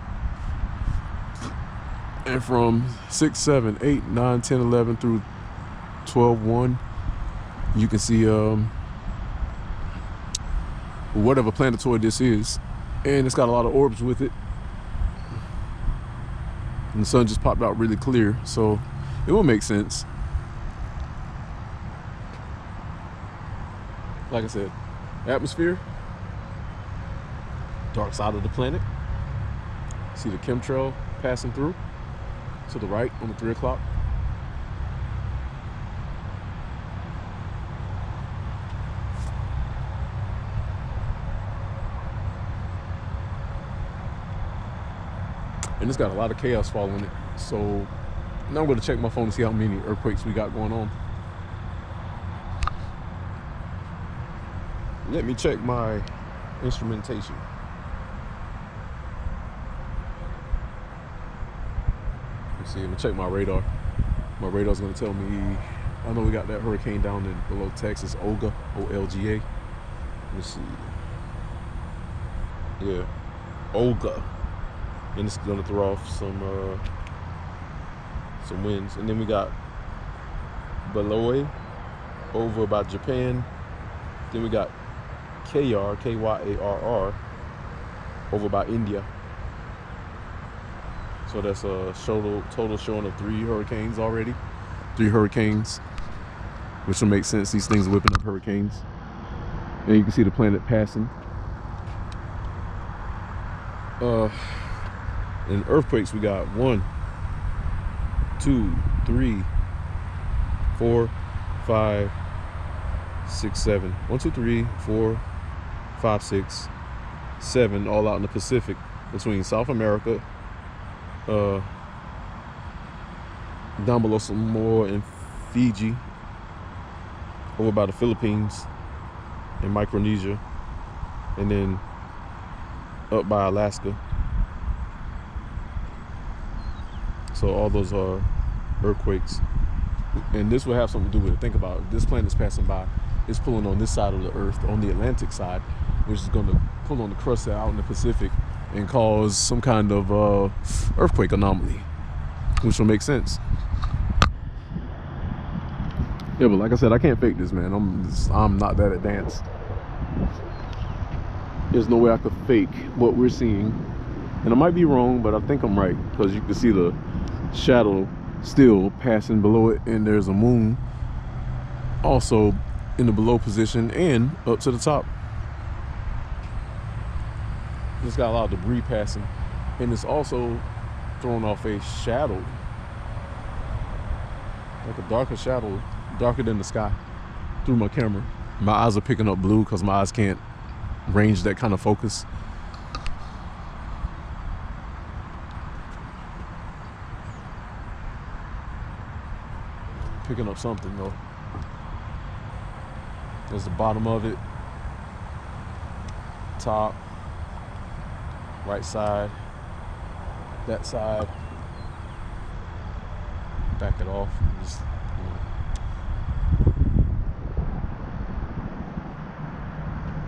A: And from 6, 7, 8, 9, 10, 11 through 12, 1, you can see whatever planetoid this is. And it's got a lot of orbs with it. And the sun just popped out really clear, so it will make sense. Like I said, atmosphere, dark side of the planet. See the chemtrail passing through to the right on the 3 o'clock. And it's got a lot of chaos following it. So now I'm going to check my phone to see how many earthquakes we got going on. Let me check my instrumentation. Let's see, I'm gonna check my radar. My radar's gonna tell me, I know we got that hurricane down in below Texas, Olga, O-L-G-A. Let's see. Yeah, Olga. And it's gonna throw off some winds. And then we got Beloe over by Japan. Then we got KR, K-Y-A-R-R, over by India. So that's a total showing of 3 hurricanes already. 3 hurricanes, which will make sense. These things are whipping up hurricanes. And you can see the planet passing. In earthquakes, we got 1, 2, 3, 4, 5, 6, 7. 1, 2, 3, 4, 5, 6, 7, all out in the Pacific between South America, down below some more in Fiji, over by the Philippines and Micronesia, and then up by Alaska. So all those are earthquakes. And this will have something to do with it. Think about it. This planet's passing by. It's pulling on this side of the Earth, on the Atlantic side, which is going to pull on the crust out in the Pacific and cause some kind of earthquake anomaly, which will make sense. Yeah, but like I said, I can't fake this, man. I'm not that advanced. There's no way I could fake what we're seeing. And I might be wrong, but I think I'm right, because you can see the shadow still passing below it, and there's a moon also in the below position and up to the top. It's got a lot of debris passing, and it's also throwing off a shadow, like a darker shadow, darker than the sky, through my camera. My eyes are picking up blue because my eyes can't range that kind of focus. Picking up something though. There's the bottom of it, top, right side, that side, back it off. Just,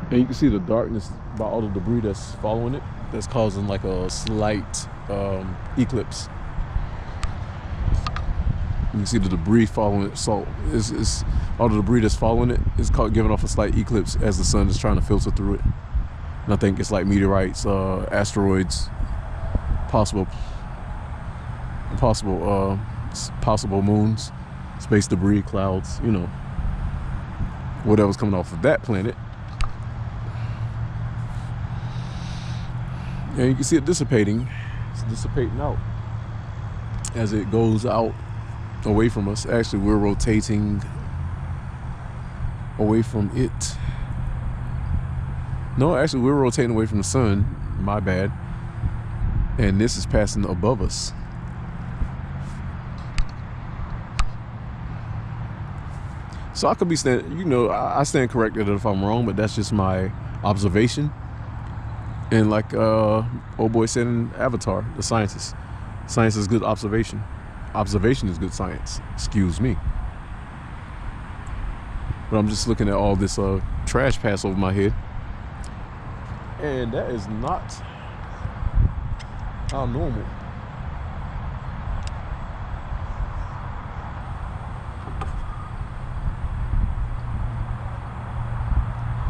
A: and you can see the darkness by all the debris that's following it. That's causing like a slight eclipse. You can see the debris following it. So it's all the debris that's following it is giving off a slight eclipse as the sun is trying to filter through it. And I think it's like meteorites, asteroids, possible moons, space debris, clouds, you know, whatever's coming off of that planet. And you can see it dissipating. It's dissipating out as it goes out away from us. Actually, we're rotating away from it. No, actually, we're rotating away from the sun. My bad. And this is passing above us. So I could be standing, you know, I stand corrected if I'm wrong, but that's just my observation. And like old boy said in Avatar, the scientist, science is good observation. Observation is good science. Excuse me. But I'm just looking at all this trash pass over my head. And that is not how normal.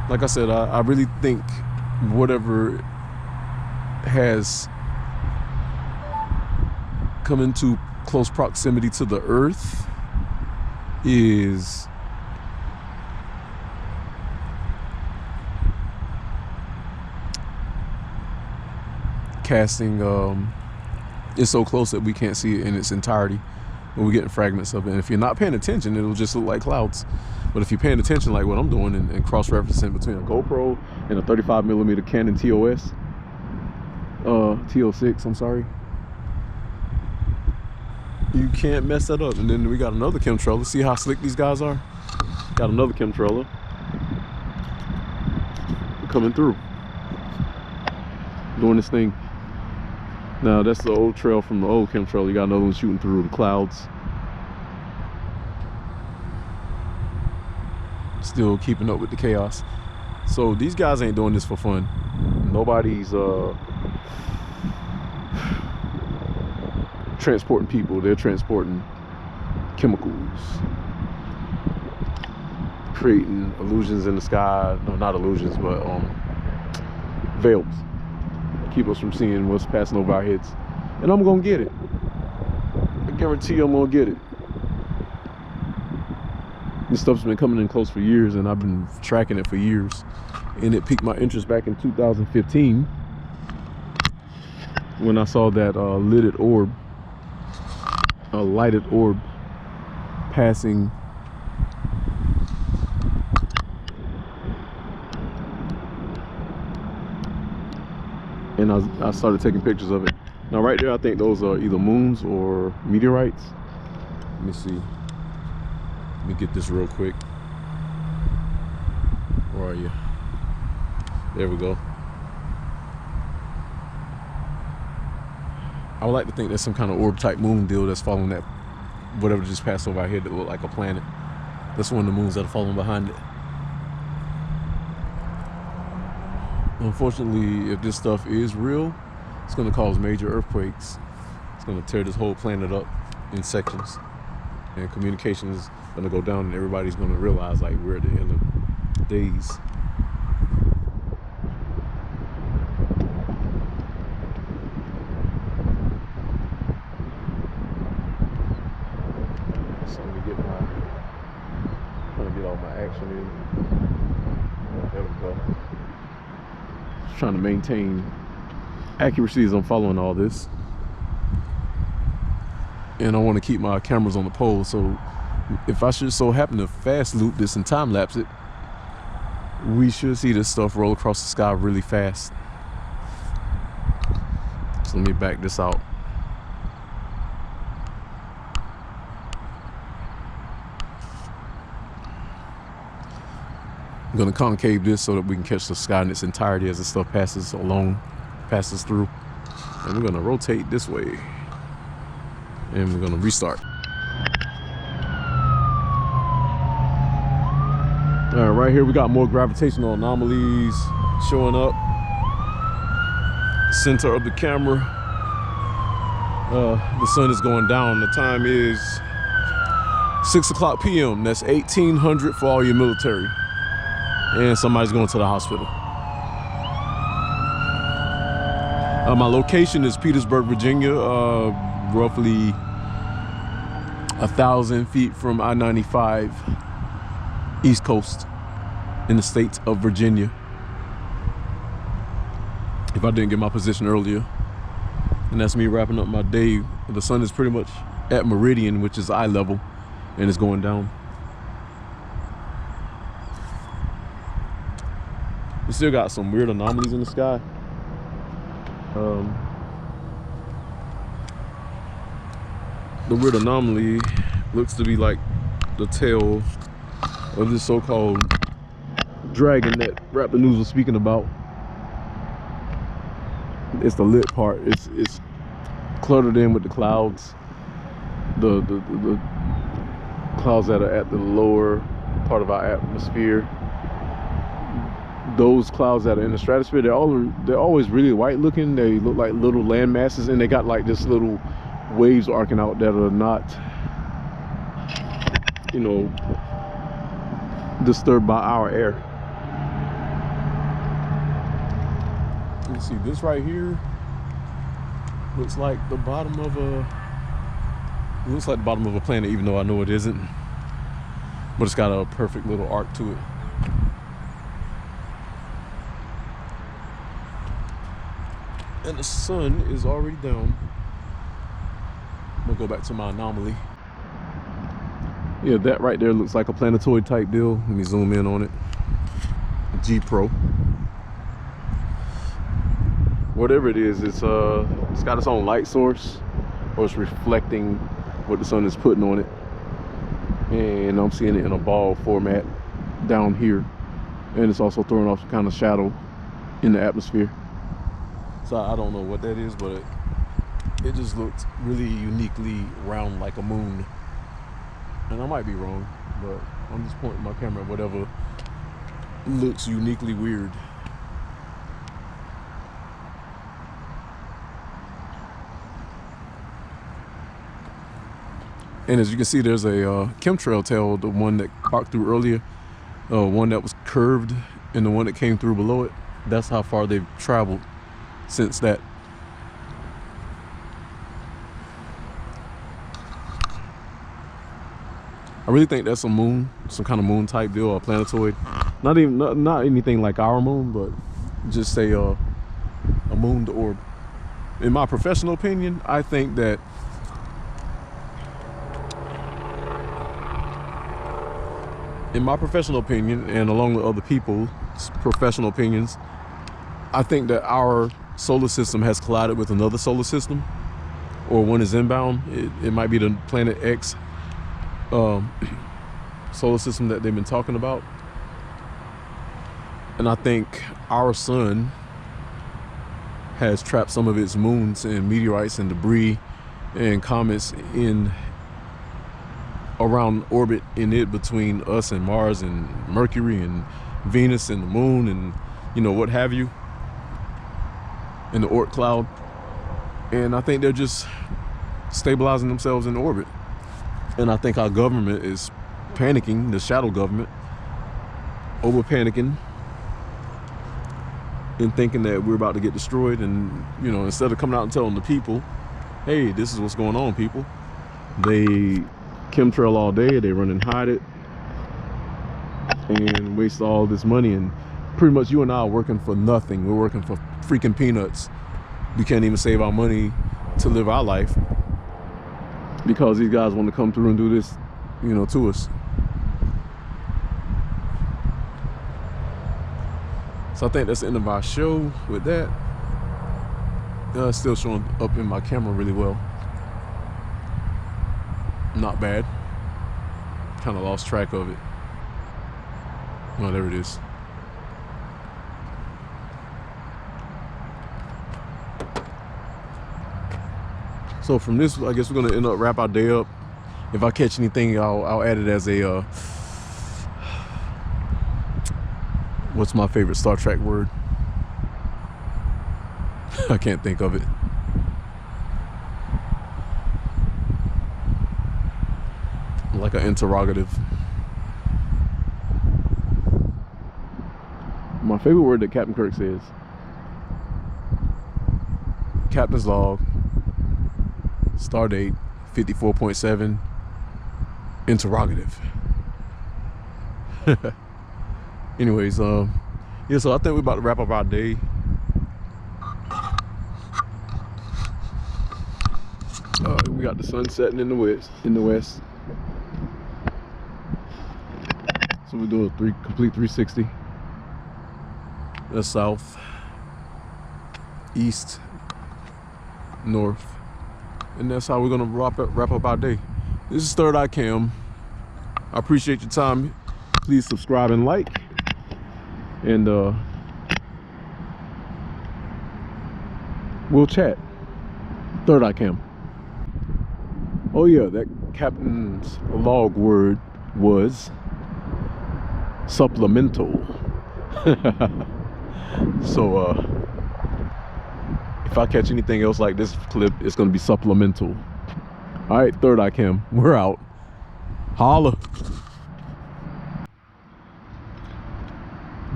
A: Like I said, I really think whatever has come into close proximity to the Earth is casting, it's so close that we can't see it in its entirety, but we're getting fragments of it. And if you're not paying attention, it'll just look like clouds. But if you're paying attention like what I'm doing and cross-referencing between a GoPro and a 35mm Canon TO6, I'm sorry, you can't mess that up. And then we got another chemtrailer. See how slick these guys are? Got another chemtrailer coming through, doing this thing. Now that's the old trail from the old chemtrailer. You got another one shooting through the clouds. Still keeping up with the chaos. So these guys ain't doing this for fun. Nobody's transporting people. They're transporting chemicals, creating illusions in the sky. No, not illusions, but veils. Keep us from seeing what's passing over our heads. And I'm gonna get it. I guarantee you I'm gonna get it. This stuff's been coming in close for years, and I've been tracking it for years. And it piqued my interest back in 2015 when I saw that lighted orb passing and I started taking pictures of it. Now right there, I think those are either moons or meteorites. Let me see. Let me get this real quick. Where are you? There we go. I would like to think there's some kind of orb type moon deal that's following that, whatever just passed over our head that looked like a planet. That's one of the moons that are following behind it. Unfortunately, if this stuff is real, it's going to cause major earthquakes. It's going to tear this whole planet up in sections. And communication is going to go down, and everybody's going to realize like we're at the end of days. So let me trying to get all my action in. There we go. Just trying to maintain accuracy as I'm following all this. And I want to keep my cameras on the pole, so if I should so happen to fast loop this and time lapse it, we should see this stuff roll across the sky really fast. So let me back this out. I'm gonna concave this so that we can catch the sky in its entirety as the stuff passes through. And we're gonna rotate this way. And we're gonna restart. Right here we got more gravitational anomalies showing up. Center of the camera. The sun is going down. The time is 6 o'clock p.m. That's 1800 for all your military. And somebody's going to the hospital. My location is Petersburg, Virginia, roughly 1,000 feet from I-95, East Coast, in the state of Virginia. If I didn't get my position earlier. And that's me wrapping up my day. The sun is pretty much at meridian, which is eye level, and it's going down. We still got some weird anomalies in the sky. The weird anomaly looks to be like the tail of this so-called dragon that Raptor News was speaking about. It's the lit part. It's cluttered in with the clouds. The clouds that are at the lower part of our atmosphere. Those clouds that are in the stratosphere, they're always really white looking. They look like little land masses, and they got like this little waves arcing out that are not, you know, disturbed by our air. You can see this right here looks like the bottom of a planet, even though I know it isn't, but it's got a perfect little arc to it. And the sun is already down. I'm gonna go back to my anomaly. Yeah, that right there looks like a planetoid type deal. Let me zoom in on it. G Pro. Whatever it is, it's got its own light source, or it's reflecting what the sun is putting on it. And I'm seeing it in a ball format down here. And it's also throwing off some kind of shadow in the atmosphere. So I don't know what that is, but it just looks really uniquely round like a moon. And I might be wrong, but I'm just pointing my camera at whatever looks uniquely weird. And as you can see, there's a chemtrail tail, the one that arced through earlier, one that was curved, and the one that came through below it. That's how far they've traveled since that. I really think that's a moon, some kind of moon type deal, or a planetoid. Not anything like our moon, but just say a mooned orb. In my professional opinion, I think that and along with other people's professional opinions, I think that our solar system has collided with another solar system, or one is inbound. It might be the Planet X solar system that they've been talking about. And I think our sun has trapped some of its moons and meteorites and debris and comets in around orbit in it between us and Mars and Mercury and Venus and the moon and, you know, what have you, in the Oort cloud. And I think they're just stabilizing themselves in orbit. And I think our government is panicking, the shadow government, over panicking and thinking that we're about to get destroyed. And, you know, instead of coming out and telling the people, hey, this is what's going on, people, they chemtrail all day, they run and hide it and waste all this money. And pretty much you and I are working for nothing. We're working for freaking peanuts. We can't even save our money to live our life because these guys want to come through and do this, you know, to us. So I think that's the end of our show with that. It's still showing up in my camera really well. Not bad. Kind of lost track of it. Oh, there it is. So from this, I guess we're gonna wrap our day up. If I catch anything, I'll add it as a What's my favorite Star Trek word? I can't think of it. Like an interrogative. My favorite word that Captain Kirk says. Captain's log. Stardate 54.7. Interrogative. Anyways, yeah, so I think we're about to wrap up our day. We got the sun setting in the west. So we do a complete 360. That's south, east, north, and that's how we're gonna wrap up our day. This is Third Eye Cam. I appreciate your time. Please subscribe and like, and we'll chat. Third Eye Cam. Oh yeah, that captain's log word was supplemental. So if I catch anything else like this clip, it's gonna be supplemental. All right, Third Eye Cam, we're out. Holla.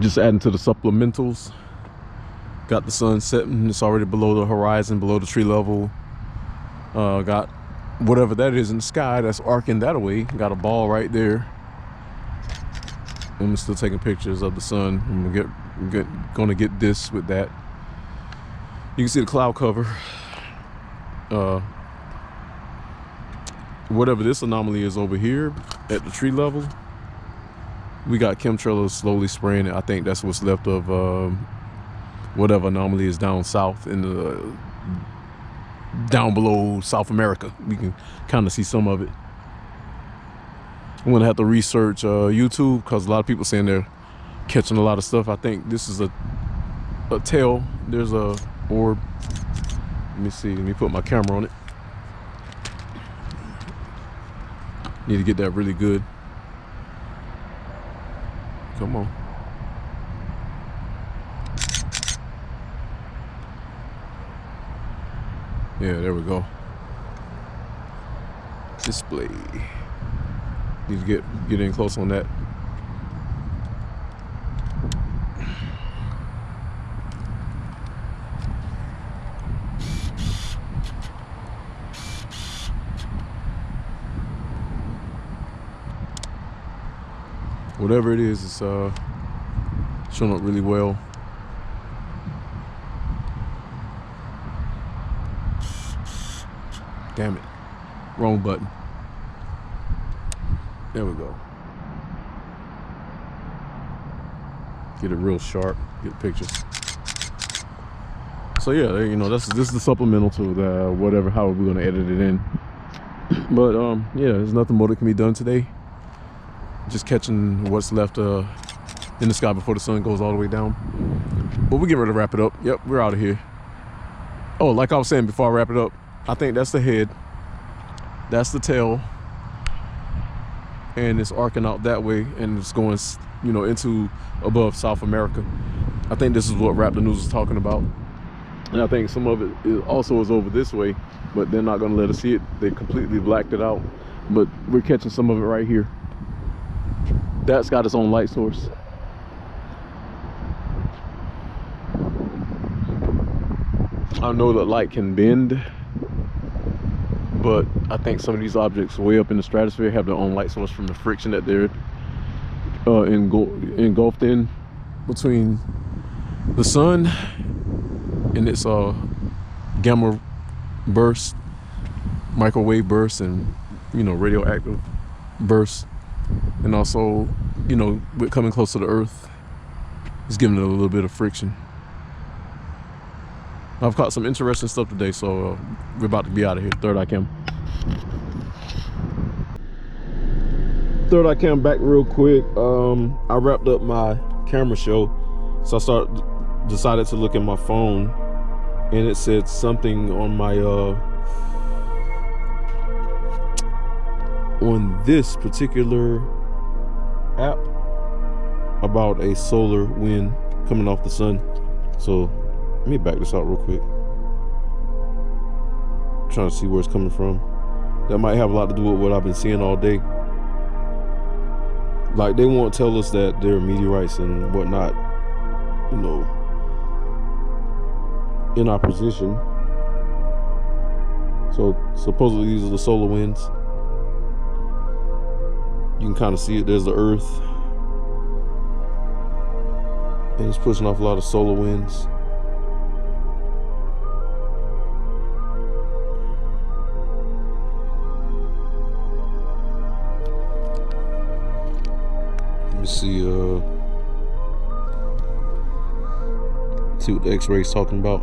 A: Just adding to the supplementals. Got the sun setting. It's already below the horizon, below the tree level. Got whatever that is in the sky that's arcing that away. Got a ball right there. I'm still taking pictures of the sun. I'm gonna get this with that. You can see the cloud cover. Whatever this anomaly is over here at the tree level, we got chemtrailers slowly spraying it. I think that's what's left of whatever anomaly is down south in the down below South America. We can kind of see some of it. I'm gonna have to research YouTube, because a lot of people saying they're catching a lot of stuff. I think this is a tail. There's a orb. Let me see. Let me put my camera on it. Need to get that really good. Come on. Yeah, there we go. Display. Need to get in close on that. Whatever it is, it's showing up really well. Damn it. Wrong button. There we go. Get it real sharp, get pictures. So yeah, you know, this is the supplemental to the whatever, how we're gonna edit it in. But yeah, there's nothing more that can be done today. Just catching what's left in the sky before the sun goes all the way down. But we're getting ready to wrap it up. Yep, we're out of here. Oh, like I was saying before I wrap it up, I think that's the head. That's the tail. And it's arcing out that way, and it's going, you know, into above South America. I think this is what Raptor News is talking about. And I think some of it also is over this way, but they're not gonna let us see it. They completely blacked it out. But we're catching some of it right here. That's got its own light source. I know that light can bend, but I think some of these objects way up in the stratosphere have their own light source from the friction that they're engulfed in between the sun and its gamma burst, microwave burst, and, you know, radioactive burst. And also, you know, with coming close to the Earth, it's giving it a little bit of friction. I've caught some interesting stuff today, so we're about to be out of here. Third Eye Cam. Third Eye Cam back real quick. I wrapped up my camera show, so I decided to look at my phone, and it said something on my on this particular app. about a solar wind coming off the sun. So let me back this out real quick. I'm trying to see where it's coming from. That might have a lot to do with what I've been seeing all day. Like, they won't tell us that there are meteorites and whatnot, you know, in our position. So supposedly these are the solar winds. You can kind of see it. There's the Earth, and it's pushing off a lot of solar winds. Let me see what the X-ray is talking about.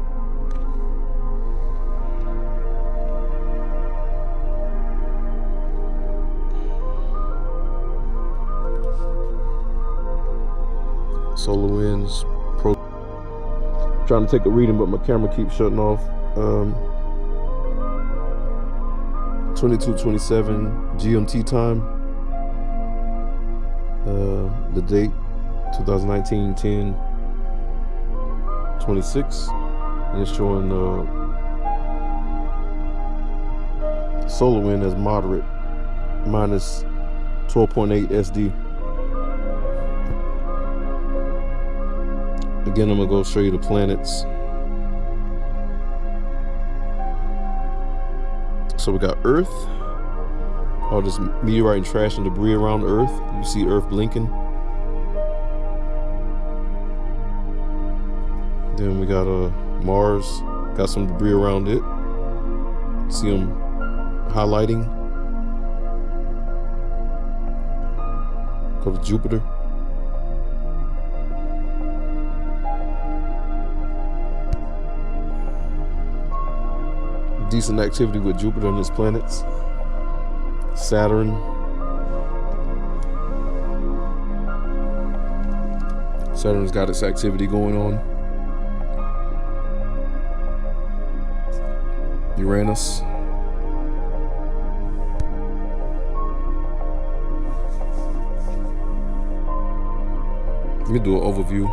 A: Solar winds. Trying to take a reading, but my camera keeps shutting off. 22:27 GMT time. The date 2019 10/26, and it's showing solar wind as moderate, minus 12.8 SD. Again, I'm gonna go show you the planets. So we got Earth, all this meteorite and trash and debris around Earth. You see Earth blinking. Then we got Mars, got some debris around it. See them highlighting. Go to Jupiter. Decent activity with Jupiter and its planets. Saturn. Saturn's got its activity going on. Uranus. Let me do an overview.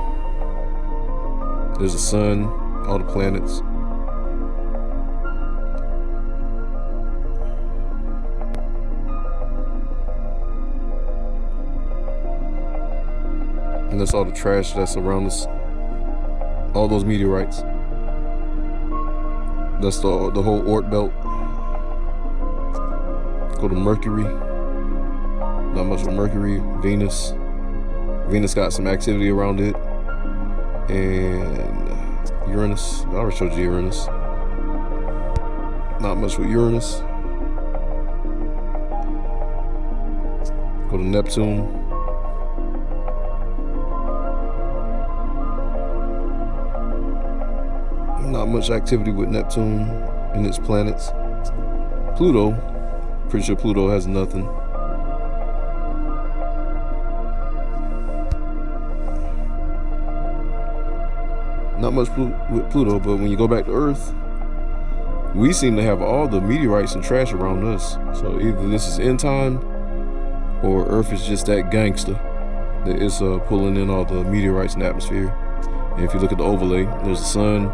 A: There's the sun, all the planets. And that's all the trash that's around us. All those meteorites. That's the whole Oort belt. Go to Mercury. Not much of Mercury. Venus. Venus got some activity around it. And Uranus. I already showed you Uranus. Not much with Uranus. Go to Neptune. Not much activity with Neptune and its planets. Pluto, pretty sure Pluto has nothing. Not much with Pluto, but when you go back to Earth, we seem to have all the meteorites and trash around us. So either this is end time, or Earth is just that gangster that is pulling in all the meteorites in the atmosphere. And if you look at the overlay, there's the sun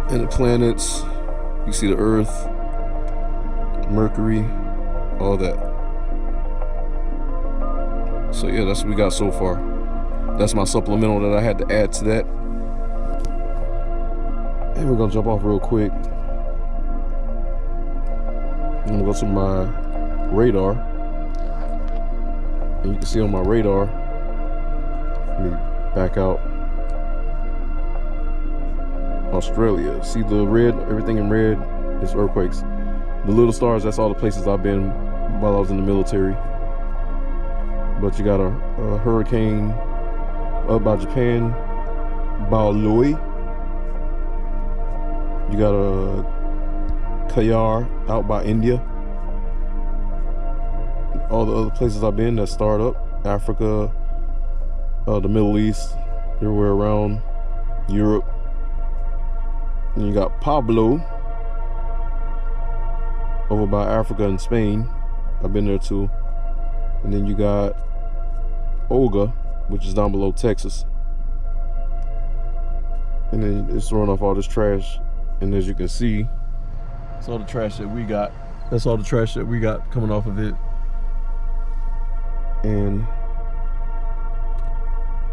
A: and the planets. You see the Earth, Mercury, all that. So yeah, that's what we got so far. That's my supplemental that I had to add to that. And we're gonna jump off real quick. I'm gonna go to my radar. And you can see on my radar, let me back out. Australia. See the red, everything in red is earthquakes. The little stars, that's all the places I've been while I was in the military. But you got a hurricane up by Japan, Baoloi. You got a Kayar out by India. All the other places I've been that start up, Africa, the Middle East, everywhere around, Europe. And you got Pablo over by Africa and Spain. I've been there too. And then you got Olga which is down below Texas. And then it's throwing off all this trash. And as you can see, it's all the trash that we got. That's all the trash that we got coming off of it. And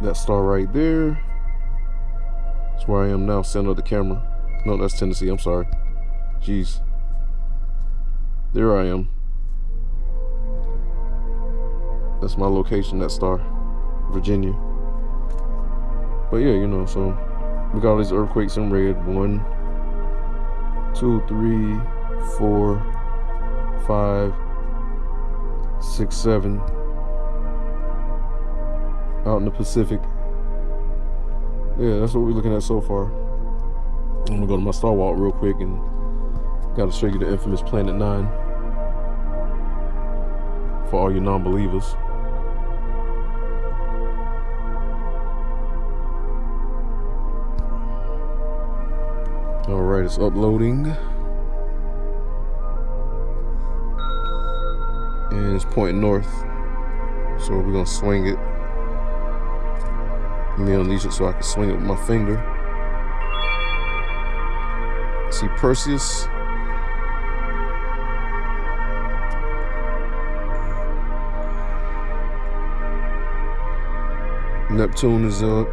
A: that star right there, that's where I am now, center of the camera. No, that's Tennessee, I'm sorry. Jeez. There I am. That's my location, that star, Virginia. But yeah, you know, so we got all these earthquakes in red. 1, 2, 3, 4, 5, 6, 7. Out in the Pacific. Yeah, that's what we're looking at so far. I'm gonna go to my star walk real quick and gotta show you the infamous Planet 9 for all you non-believers. All right, it's uploading. And it's pointing north. So we're gonna swing it. Let me unleash it so I can swing it with my finger. See Perseus. Neptune is up.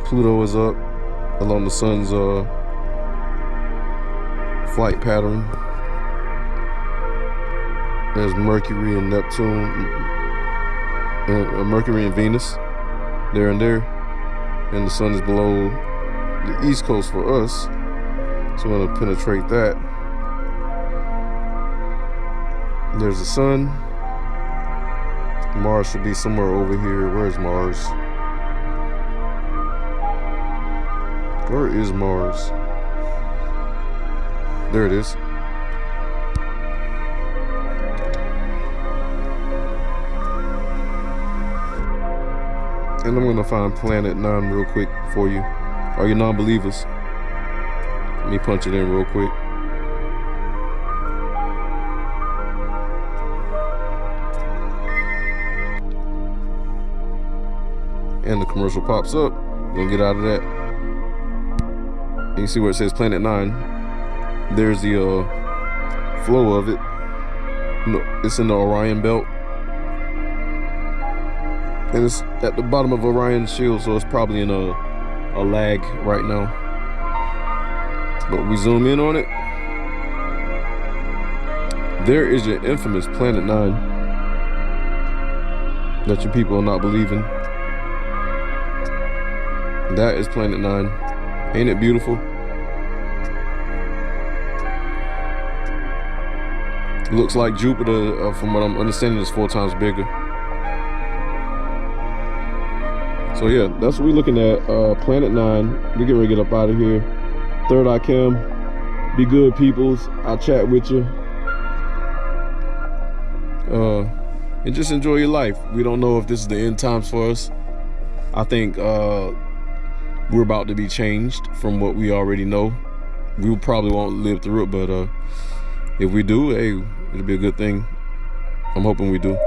A: Pluto is up along the sun's flight pattern. There's Mercury and Neptune, Mercury and Venus, there and there. And the sun is below the east coast for us. So I'm gonna penetrate that. There's the sun. Mars should be somewhere over here. Where's Mars? Where is Mars? There it is. And I'm gonna find Planet 9 real quick for you. Are you non-believers? Let me punch it in real quick. And the commercial pops up. We're gonna get out of that. And you see where it says Planet 9. There's the flow of it. No, it's in the Orion belt. And it's at the bottom of Orion's shield, so it's probably in a lag right now. But we zoom in on it. There is your infamous Planet 9 that you people are not believing. That is Planet 9. Ain't it beautiful? Looks like Jupiter, from what I'm understanding, is 4 times bigger. So yeah, that's what we're looking at, Planet 9. We're getting ready to get up out of here. Third Eye Cam. Be good, peoples. I'll chat with you. And just enjoy your life. We don't know if this is the end times for us. I think we're about to be changed from what we already know. We probably won't live through it, but if we do, hey, it'll be a good thing. I'm hoping we do.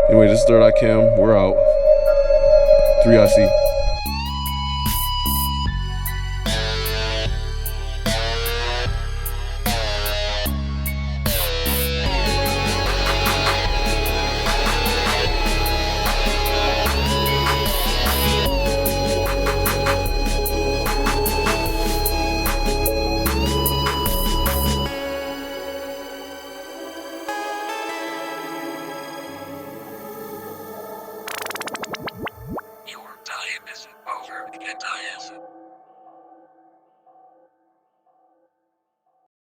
A: Anyway, this is Third Eye Cam. We're out. 3IC.
B: Your time is over, anti-acid.